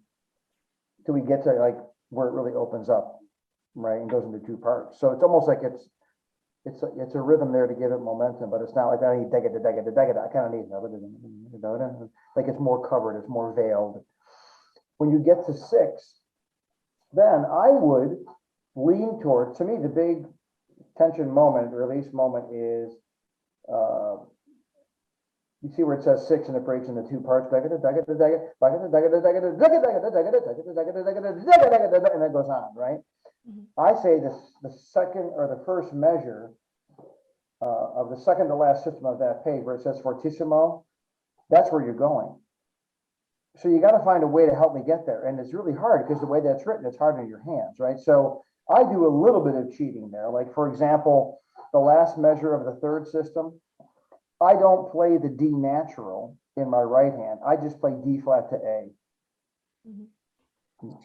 till we get to like where it really opens up, right, and goes into two parts. So it's almost like it's a rhythm there to give it momentum, but it's not like I need I kind of need like it's more covered, it's more veiled. When you get to 6, then I would lean towards, to me, the big tension moment, release moment is, you see where it says 6 and it breaks into 2 parts, and it goes on, right? I say this, the second or the first measure of the second to last system of that page where it says fortissimo, that's where you're going. So you got to find a way to help me get there. And it's really hard because the way that's written, it's hard in your hands, right? So I do a little bit of cheating there. Like, for example, the last measure of the third system, I don't play the D natural in my right hand. I just play D flat to A. Can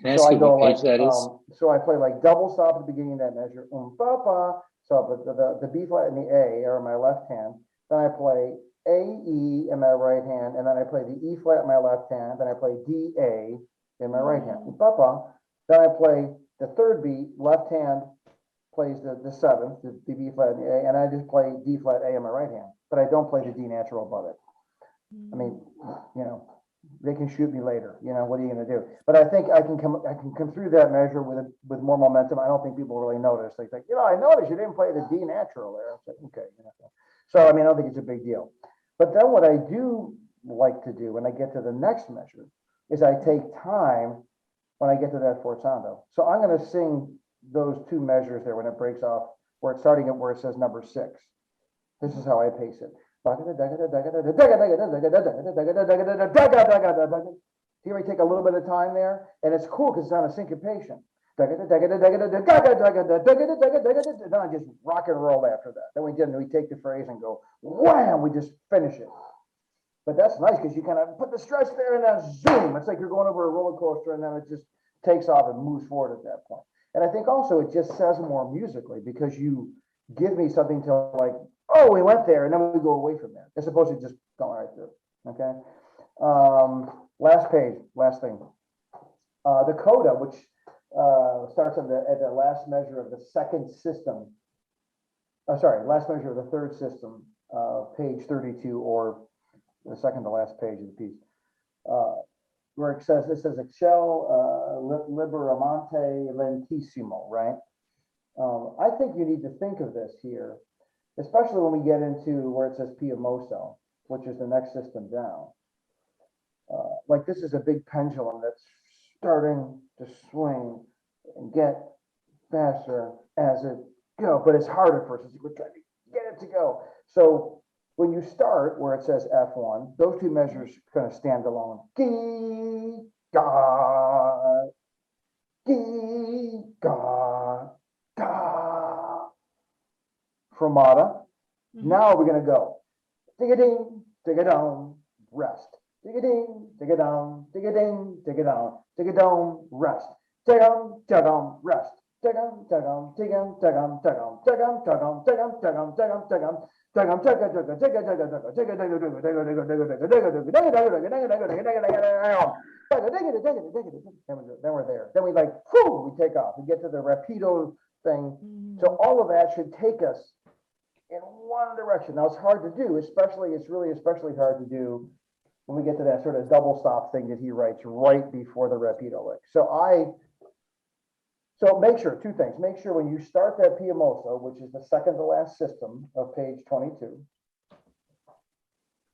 I ask you what page that is? So I play like double stop at the beginning of that measure. Ba, ba. So the B flat and the A are in my left hand. Then I play A, E in my right hand. And then I play the E flat in my left hand. Then I play D, A in my right hand. Ba, ba. Then I play the third beat, left hand plays the 7th, the B flat and the A. And I just play D flat A in my right hand. But I don't play the D natural above it. I mean, they can shoot me later. What are you going to do? But I think I can come through that measure with more momentum. I don't think people really notice. They think, I noticed you didn't play the D natural there. It's like, okay. So I mean, I don't think it's a big deal. But then what I do like to do when I get to the next measure is I take time when I get to that forzando. So I'm going to sing those 2 measures there when it breaks off, where it's starting at where it says number 6. This is how I pace it. Here we take a little bit of time there, and it's cool because it's on a syncopation. Then I just rock and roll after that. Then we take the phrase and go wham, we just finish it. But that's nice because you kind of put the stress there and then zoom. It's like you're going over a roller coaster and then it just takes off and moves forward at that point. And I think also it just says more musically because you give me something to like, oh, we went there, and then we go away from there, as opposed to just going right through. Okay. Last page, last thing. The coda, which starts at the last measure of the second system. Last measure of the third system, page 32, or the second to last page of the piece, where it says Excel liberamente lentissimo, right? I think you need to think of this here, especially when we get into where it says Piamoso, which is the next system down. Like this is a big pendulum that's starting to swing and get faster as it goes, but it's harder for us. We're trying to get it to go. So when you start where it says F1, those 2 measures kind of stand alone. Gee, ga, gee, ga, ga. Fermata. Now we're going to go. Dig-a-ding, dig-a-dong, rest. Dig-a-ding, dig-a-dong, dig-a-ding, dig-a-dong, dig-a-dong, rest. Dig-a-dong, dig-a-dong, rest. Dig-a-dong, dig-a-dong, dig-a-dong, dig-a-dong, dig-a-dong, dig-a-dong, dig-a-dong, dig-a-dong, dig-a-dong, dig-a-dong, dig-a-dong. Then we're there. Then we like, whoo, we take off. We get to the rapido thing. So all of that should take us in one direction. Now it's hard to do, it's really especially hard to do when we get to that sort of double stop thing that he writes right before the rapido lick. So make sure, 2 things. Make sure when you start that Piamoso, which is the second to last system of page 22,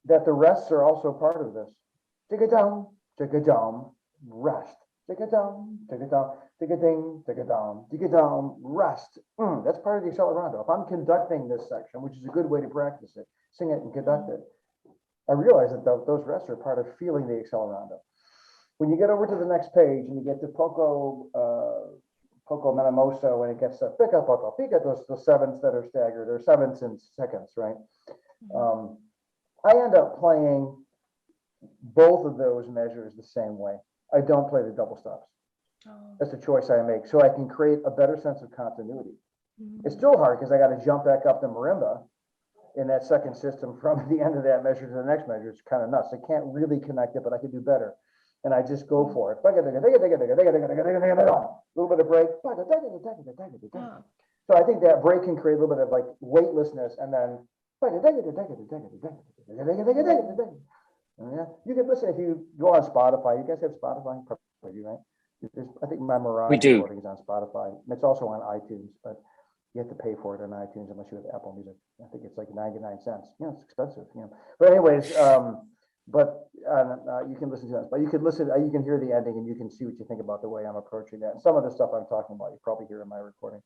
that the rests are also part of this. Dig-a-dum, rest. Tick-a-dum, tick-a-dum, tick-a-ding, tick-a-dum, tick-a-dum, rest. That's part of the accelerando. If I'm conducting this section, which is a good way to practice it, sing it and conduct it, I realize that those rests are part of feeling the accelerando. When you get over to the next page and you get to poco menamoso, and it gets to pica, poco, pica, those sevenths that are staggered, or sevenths and seconds, right? I end up playing both of those measures the same way. I don't play the double stops. That's a choice I make, so I can create a better sense of continuity. It's still hard because I got to jump back up to marimba in that second system from the end of that measure to the next measure. It's kind of nuts. I can't really connect it, but I can do better. And I just go for it. A little bit of break. So I think that break can create a little bit of like weightlessness, and then you can listen if you go on Spotify. You guys have Spotify, probably, right? I think my Mirage recording is on Spotify. And it's also on iTunes, but you have to pay for it on iTunes unless you have Apple Music. I think it's like 99 cents. It's expensive. But anyways, you can listen to that. But you can listen. You can hear the ending, and you can see what you think about the way I'm approaching that. And some of the stuff I'm talking about, you probably hear in my recording.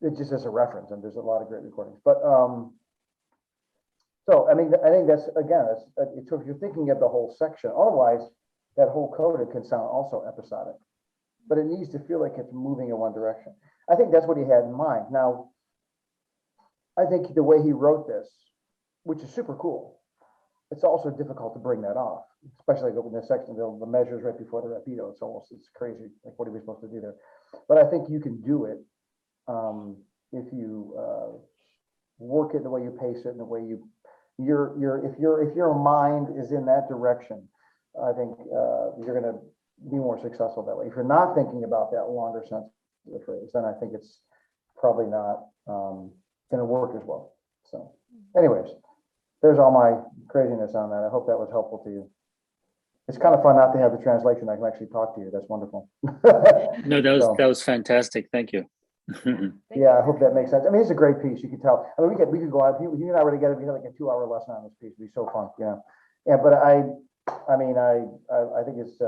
It just as a reference, and there's a lot of great recordings. But so I mean, I think that's again, so if you're thinking of the whole section, otherwise that whole coda can sound also episodic, but it needs to feel like it's moving in one direction. I think that's what he had in mind. Now, I think the way he wrote this, which is super cool, it's also difficult to bring that off, especially in the section, the measures right before the rapido. It's crazy. Like, what are we supposed to do there? But I think you can do it if you work it the way you pace it and the way if your mind is in that direction, I think you're going to be more successful that way. If you're not thinking about that longer sense of the phrase, then I think it's probably not going to work as well. So, anyways, there's all my craziness on that. I hope that was helpful to you. It's kind of fun not to have the translation. I can actually talk to you. That's wonderful. No, that was fantastic. Thank you. Yeah, I hope that makes sense. I mean, it's a great piece. You can tell. I mean, we could go out. You and I were together. We had like a 2-hour lesson on this piece. It'd be so fun. Yeah. But I think it's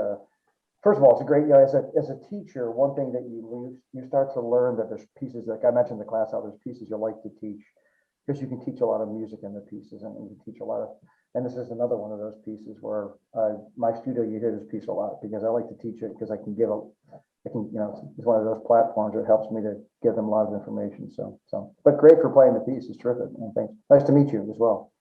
first of all, it's a great. As a teacher, one thing that you start to learn that there's pieces, like I mentioned in the class, how there's pieces you like to teach, because you can teach a lot of music in the pieces, and you can teach a lot of. And this is another one of those pieces where my studio, you hear this piece a lot because I like to teach it because I can give it's one of those platforms that helps me to give them a lot of information. So, but great for playing the piece. It's terrific. And thanks. Nice to meet you as well.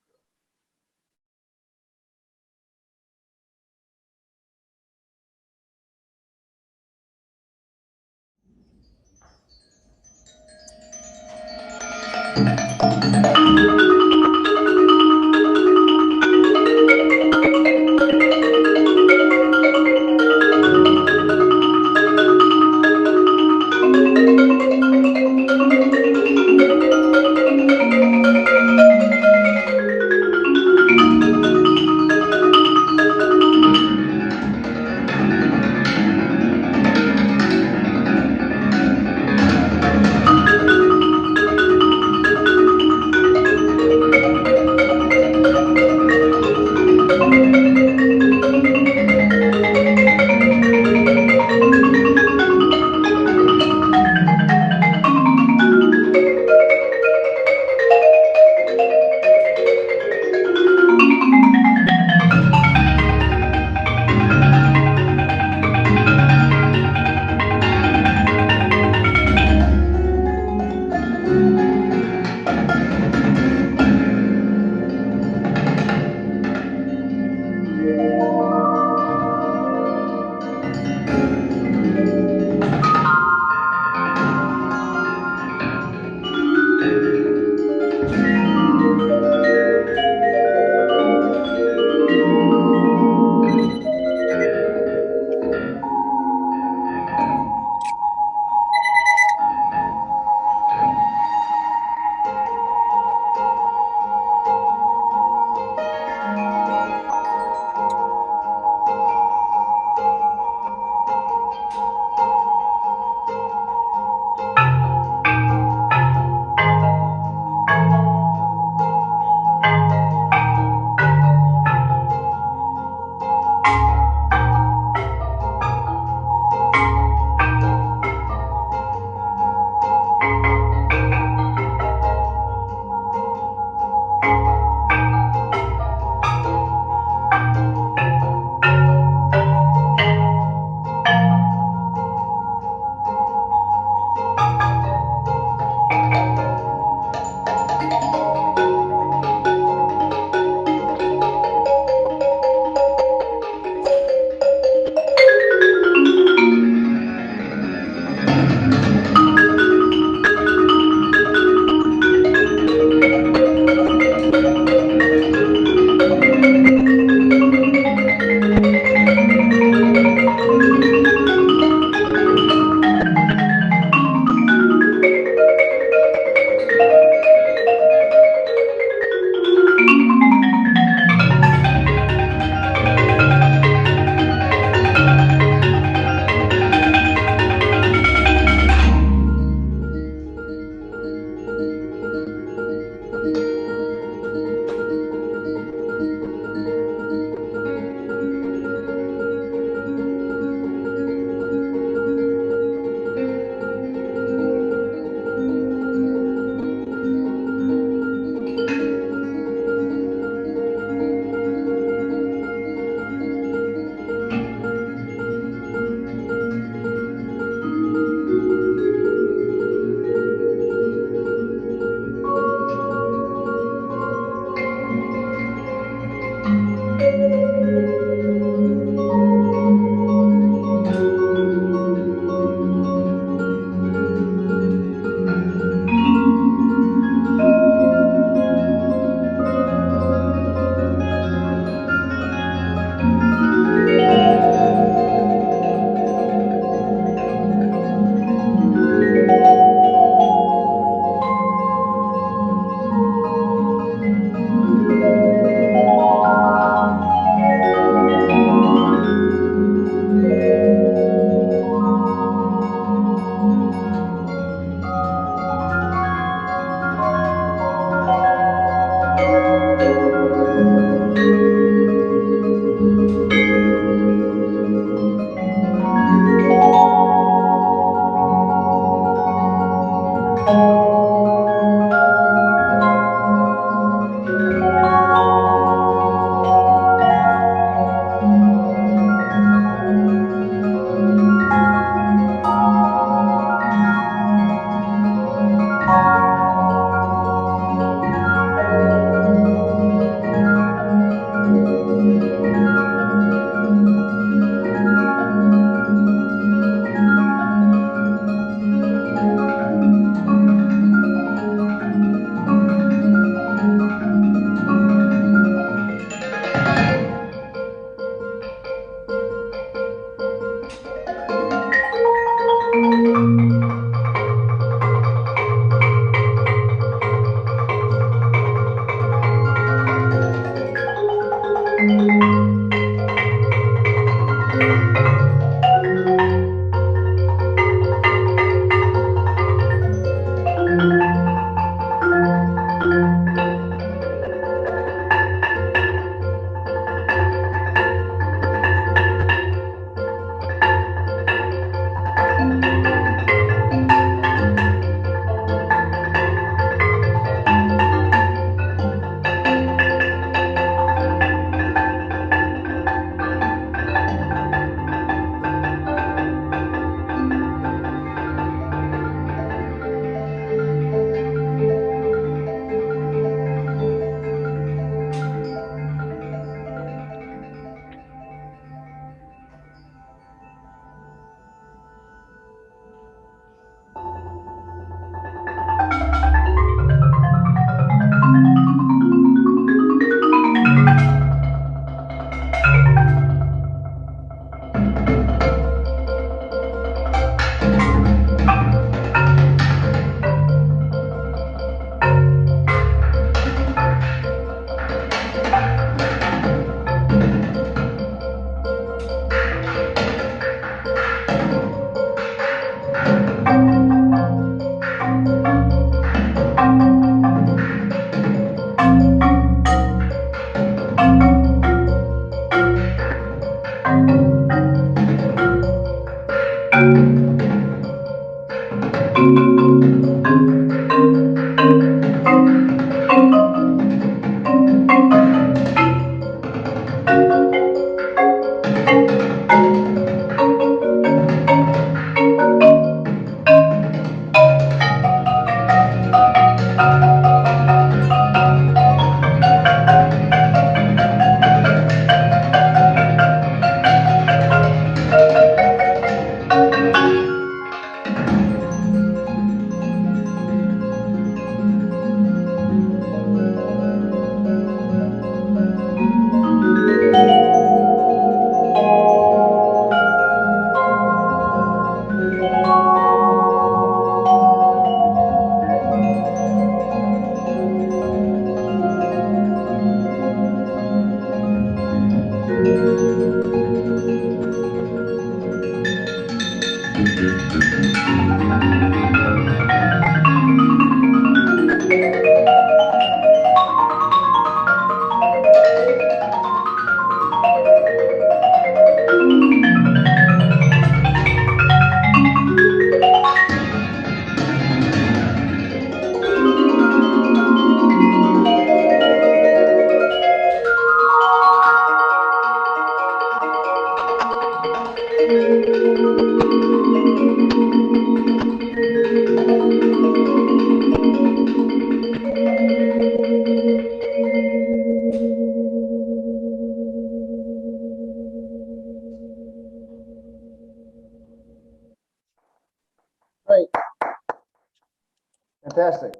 Fantastic.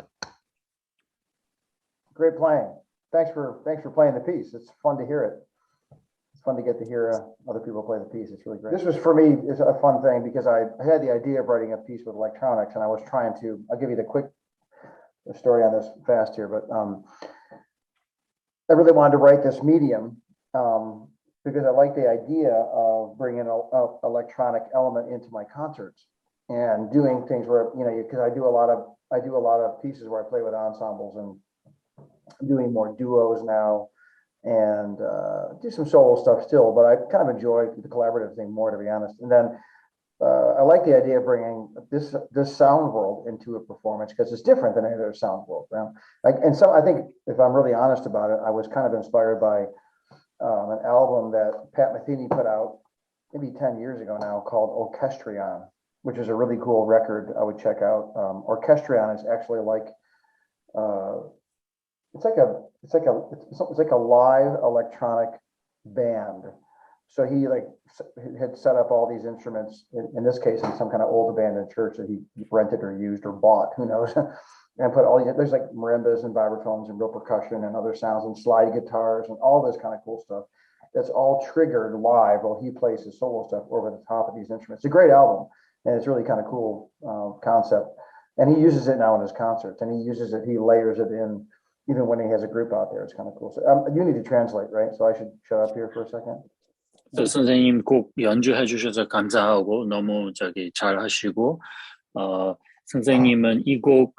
Great playing. Thanks for playing the piece. It's fun to hear it. It's fun to get to hear other people play the piece. It's really great. This was for me is a fun thing because I had the idea of writing a piece with electronics, and I was trying to. I'll give you the quick story on this fast here, but I really wanted to write this medium because I like the idea of bringing an electronic element into my concerts and doing things where because I do a lot of pieces where I play with ensembles, and I'm doing more duos now. And do some solo stuff still, but I kind of enjoy the collaborative thing more, to be honest. And then I like the idea of bringing this sound world into a performance because it's different than any other sound world. And so I think, if I'm really honest about it, I was kind of inspired by an album that Pat Metheny put out maybe 10 years ago now called Orchestrion, which is a really cool record I would check out. Orchestrion is actually like it's like a live electronic band. So he had set up all these instruments, in this case, in some kind of old abandoned church that he rented or used or bought, who knows, and put all these, there's like marimbas and vibraphones and real percussion and other sounds and slide guitars and all this kind of cool stuff. That's all triggered live while he plays his solo stuff over the top of these instruments. It's a great album, and it's really kind of cool concept. And he uses it now in his concerts, and he layers it in even when he has a group out there. It's kind of cool. So you need to translate, right? So I should shut up here for a second. 선생님 곡 연주해 주셔서 감사하고 너무 잘 하시고 선생님은 이 곡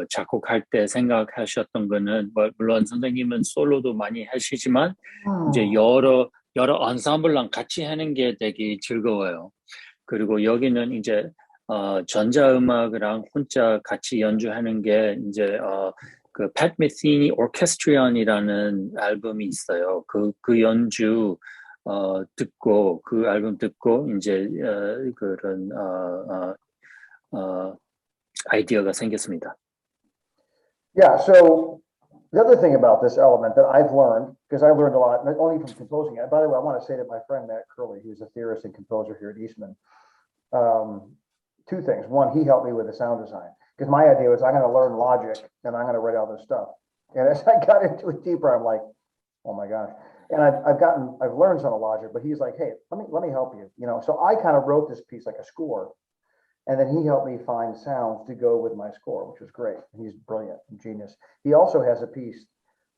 작곡할 때 생각하셨던 거는 물론 선생님은 솔로도 많이 하시지만 이제 여러 언삼블랑 같이 하는 게 되게 즐거워요. 그리고 여기는 이제 전자음악이랑 혼자 같이 연주하는 게 이제 그 팻 메시니 오케스트리언이라는 앨범이 있어요. 그 연주 듣고 그 앨범 듣고 이제 그런 아이디어가 생겼습니다. Yeah, so the other thing about this element that I've learned, because I learned a lot, not only from composing it. By the way, I want to say that my friend Matt Curley, who's a theorist and composer here at Eastman, two things. One, he helped me with the sound design, because my idea was I'm going to learn Logic and I'm going to write all this stuff. And as I got into it deeper, I'm like, oh my gosh. And I've learned some of Logic, but he's like, hey, let me help you. So I kind of wrote this piece like a score, and then he helped me find sounds to go with my score, which was great. He's brilliant, genius. He also has a piece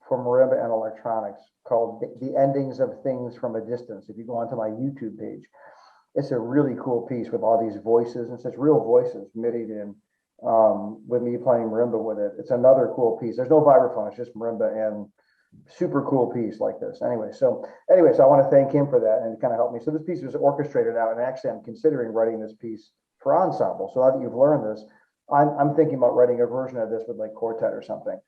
for marimba and electronics called The Endings of Things from a Distance. If you go onto my YouTube page, it's a really cool piece with all these voices, and it's real voices MIDI'd in with me playing marimba with it. It's another cool piece. There's no vibraphone, it's just marimba, and super cool piece like this. Anyway, so I want to thank him for that, and it kind of helped me. So this piece was orchestrated out, and actually I'm considering writing this piece for ensemble. So now that you've learned this, I'm thinking about writing a version of this with like quartet or something.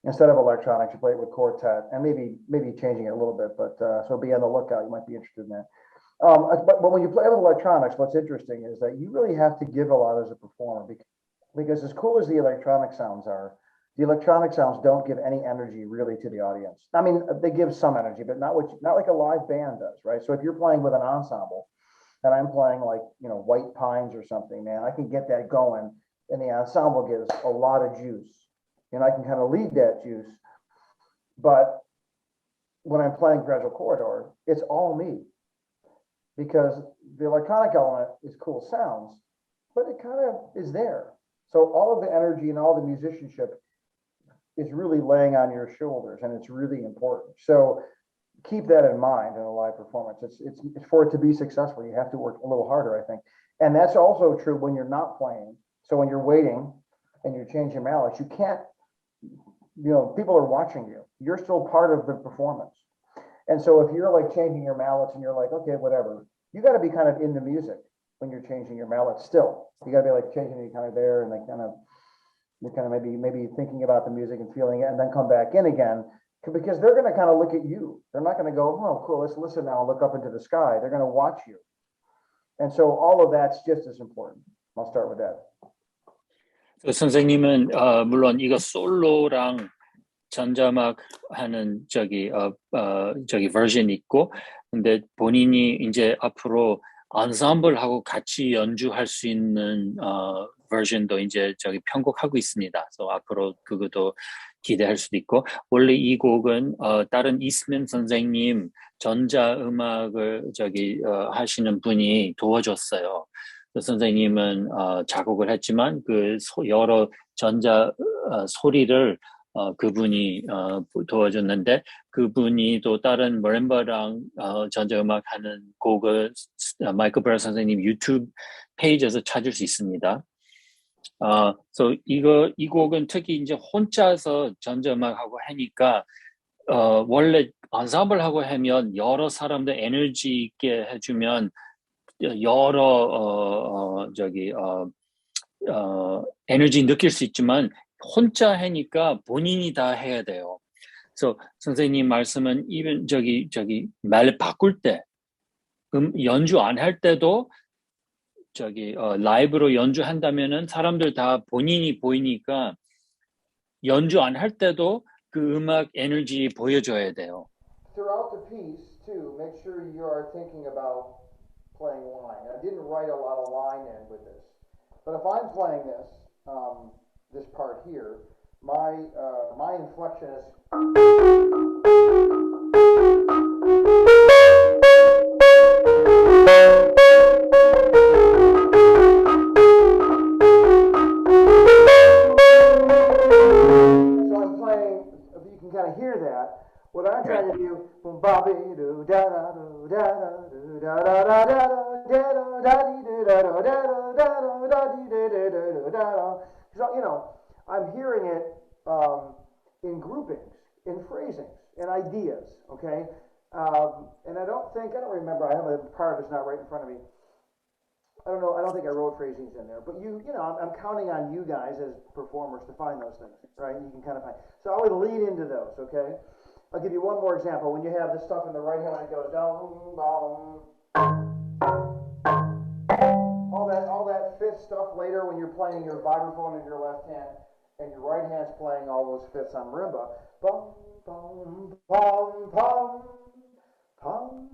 Instead of electronics, you play it with quartet, and maybe changing it a little bit, but so be on the lookout. You might be interested in that. But when you play with electronics, what's interesting is that you really have to give a lot as a performer, because as cool as the electronic sounds are, the electronic sounds don't give any energy really to the audience. I mean, they give some energy, but not like a live band does, right? So if you're playing with an ensemble, and I'm playing like, White Pines or something, man, I can get that going, and the ensemble gives a lot of juice, and I can kind of lead that juice. But when I'm playing Gradual Corridor, it's all me, because the electronic element is cool sounds, but it kind of is there. So all of the energy and all the musicianship is really laying on your shoulders, and it's really important. So keep that in mind in a live performance. It's for it to be successful, you have to work a little harder, I think. And that's also true when you're not playing. So when you're waiting and you're changing mallets, you can't, people are watching you. You're still part of the performance. And so if you're like changing your mallets and you're like, okay, whatever, you got to be kind of in the music when you're changing your mallets still. You got to be like changing it kind of there, and like you're kind of maybe thinking about the music and feeling it, and then come back in again, because they're going to kind of look at you. They're not going to go, oh, cool, let's listen now and look up into the sky. They're going to watch you. And so all of that's just as important. I'll start with that. 선생님은 물론 이거 솔로랑 전자음악 하는 저기 버전 있고, 근데 본인이 이제 앞으로 ensemble 하고 같이 연주할 수 있는 버전도 이제 저기 편곡하고 있습니다. 그래서 앞으로 그것도 기대할 수도 있고, 원래 이 곡은 다른 이스맨 선생님 전자음악을 하시는 분이 도와줬어요. 그 선생님은 작곡을 했지만 그 여러 전자 소리를 그분이 도와줬는데, 그분이 또 다른 머림바랑 전자음악 하는 곡을 마이클 브라운 선생님 유튜브 페이지에서 찾을 수 있습니다. 그래서 이 곡은 특히 이제 혼자서 전자음악하고 하니까 원래 엔sem블하고 하면 여러 사람들 에너지 있게 해주면 여러 에너지 느낄 수 있지만 혼자 하니까 본인이 다 해야 돼요. 그래서 선생님 말씀은 이번 말 바꿀 때 연주 안 할 때도 라이브로 연주한다면은 사람들 다 본인이 보이니까 연주 안 할 때도 그 음악 에너지 보여줘야 돼요. Throughout the piece, too, make sure you are thinking about playing line. I didn't write a lot of line in with this, but if I'm playing this part here, my inflection is. So I'm playing. You can kind of hear that. What I'm trying to do, I'm hearing it in groupings, in phrasings, in ideas, okay? And I don't remember, I have a part that's not right in front of me. I don't think I wrote phrasings in there, but I'm counting on you guys as performers to find those things, right? You can kind of find. So I would lead into those, okay? I'll give you one more example. When you have this stuff in the right hand, it goes down, down. All that fifth stuff later when you're playing your vibraphone in your left hand and your right hand's playing all those fifths on marimba. Bum, bum, bum, bum, bum.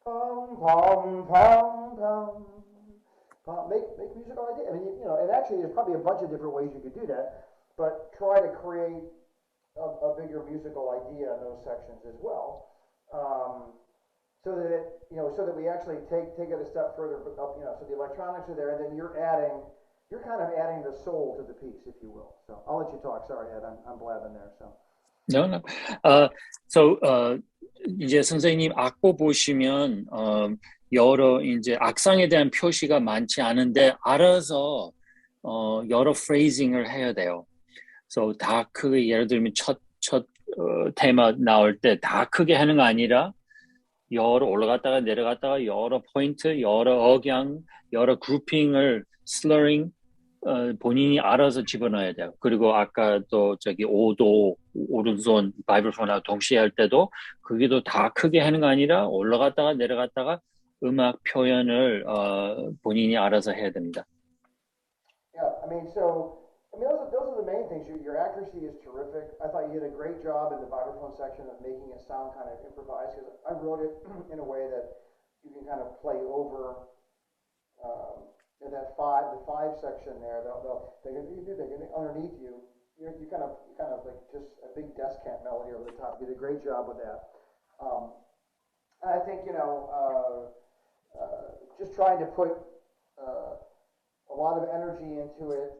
Pum, pum, pum, pum. Make musical idea. I mean, and actually there's probably a bunch of different ways you could do that, but try to create a bigger musical idea in those sections as well, so that we actually take it a step further up. So the electronics are there, and then you're kind of adding the soul to the piece, if you will. So I'll let you talk. Sorry, Ed, I'm blabbing there. So. No. 이제 선생님 악보 보시면 여러 이제 악상에 대한 표시가 많지 않은데 알아서 여러 프레이징을 해야 돼요. 그래서 다 크게 예를 들면 첫 테마 나올 때 다 크게 하는 거 아니라 여러 올라갔다가 내려갔다가 여러 포인트, 여러 억양, 여러 그룹핑을 슬러링 본인이 알아서 집어넣어야 돼요. 그리고 아까 또 5도 오른손 바이브폰하고 동시에 할 때도 그게도 다 크게 하는 거 아니라 올라갔다가 내려갔다가 음악 표현을 본인이 알아서 해야 됩니다. Yeah, those are the main things. Your accuracy is terrific. I thought you did a great job in the vibraphone section of making it sound kind of improvised, because I wrote it in a way that you can kind of play over. In that the five section there, they're gonna underneath you. You kind of like just a big descant melody over the top. You did a great job with that. And I think just trying to put a lot of energy into it,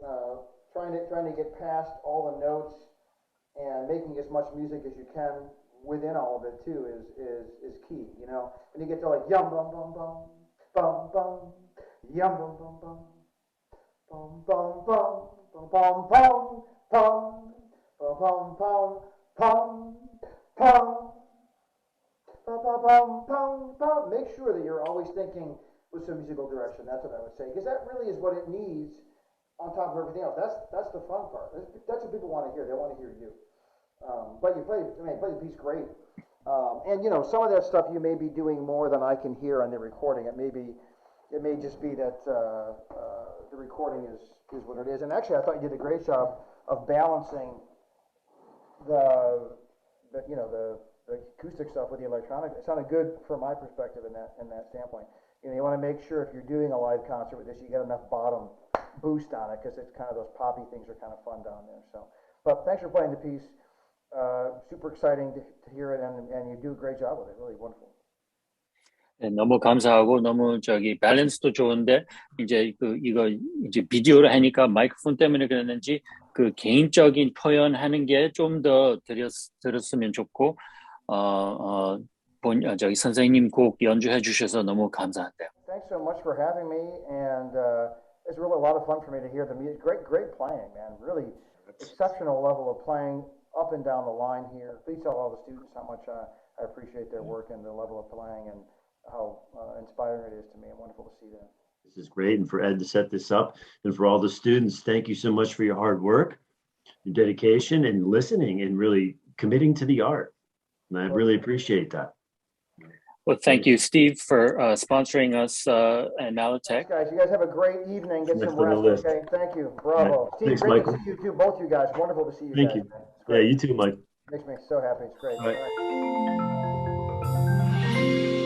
trying to get past all the notes and making as much music as you can within all of it too is key. When you get to like yum bum bum bum bum bum. Yum bum bum bum bum bum bum bum bum bum bum bum bum bum bum. Make sure that you're always thinking with some musical direction. That's what I would say, because that really is what it needs on top of everything else. That's the fun part. That's what people want to hear. They want to hear you. But you play the piece great. And some of that stuff you may be doing more than I can hear on the recording. It may just be that the recording is what it is. And actually, I thought you did a great job of balancing the acoustic stuff with the electronic. It sounded good from my perspective in that standpoint. You know, you want to make sure if you're doing a live concert with this, you get enough bottom boost on it, because it's kind of those poppy things are kind of fun down there. So, but thanks for playing the piece. Super exciting to hear it, and you do a great job with it. Really wonderful. 네, 너무 감사하고 너무 밸런스도 좋은데 이제 이거 이제 비디오로 하니까 마이크폰 때문에 그랬는지 그 개인적인 표현하는 게 좀 더 들었으면 좋고 선생님 곡 연주해 주셔서 너무 감사한데요. Thanks so much for having me, and it's really a lot of fun for me to hear the music. Great playing, man. Really exceptional level of playing up and down the line here. Please tell all the students how much I appreciate their work and the level of playing, and how inspiring it is to me, and wonderful to see that. This is great, and for Ed to set this up, and for all the students, thank you so much for your hard work, your dedication, and listening, and really committing to the art. And I really appreciate that. Well, thank you, Steve, for sponsoring us and Malotech. Thanks, guys. You guys have a great evening. Get some rest. Okay, thank you. Bravo. Steve, Thanks, great Michael. to see you too, both you guys. Wonderful to see you Thank guys. you. Man. It's Yeah, great. you too, Mike. Makes me so happy. It's great. All right. All right.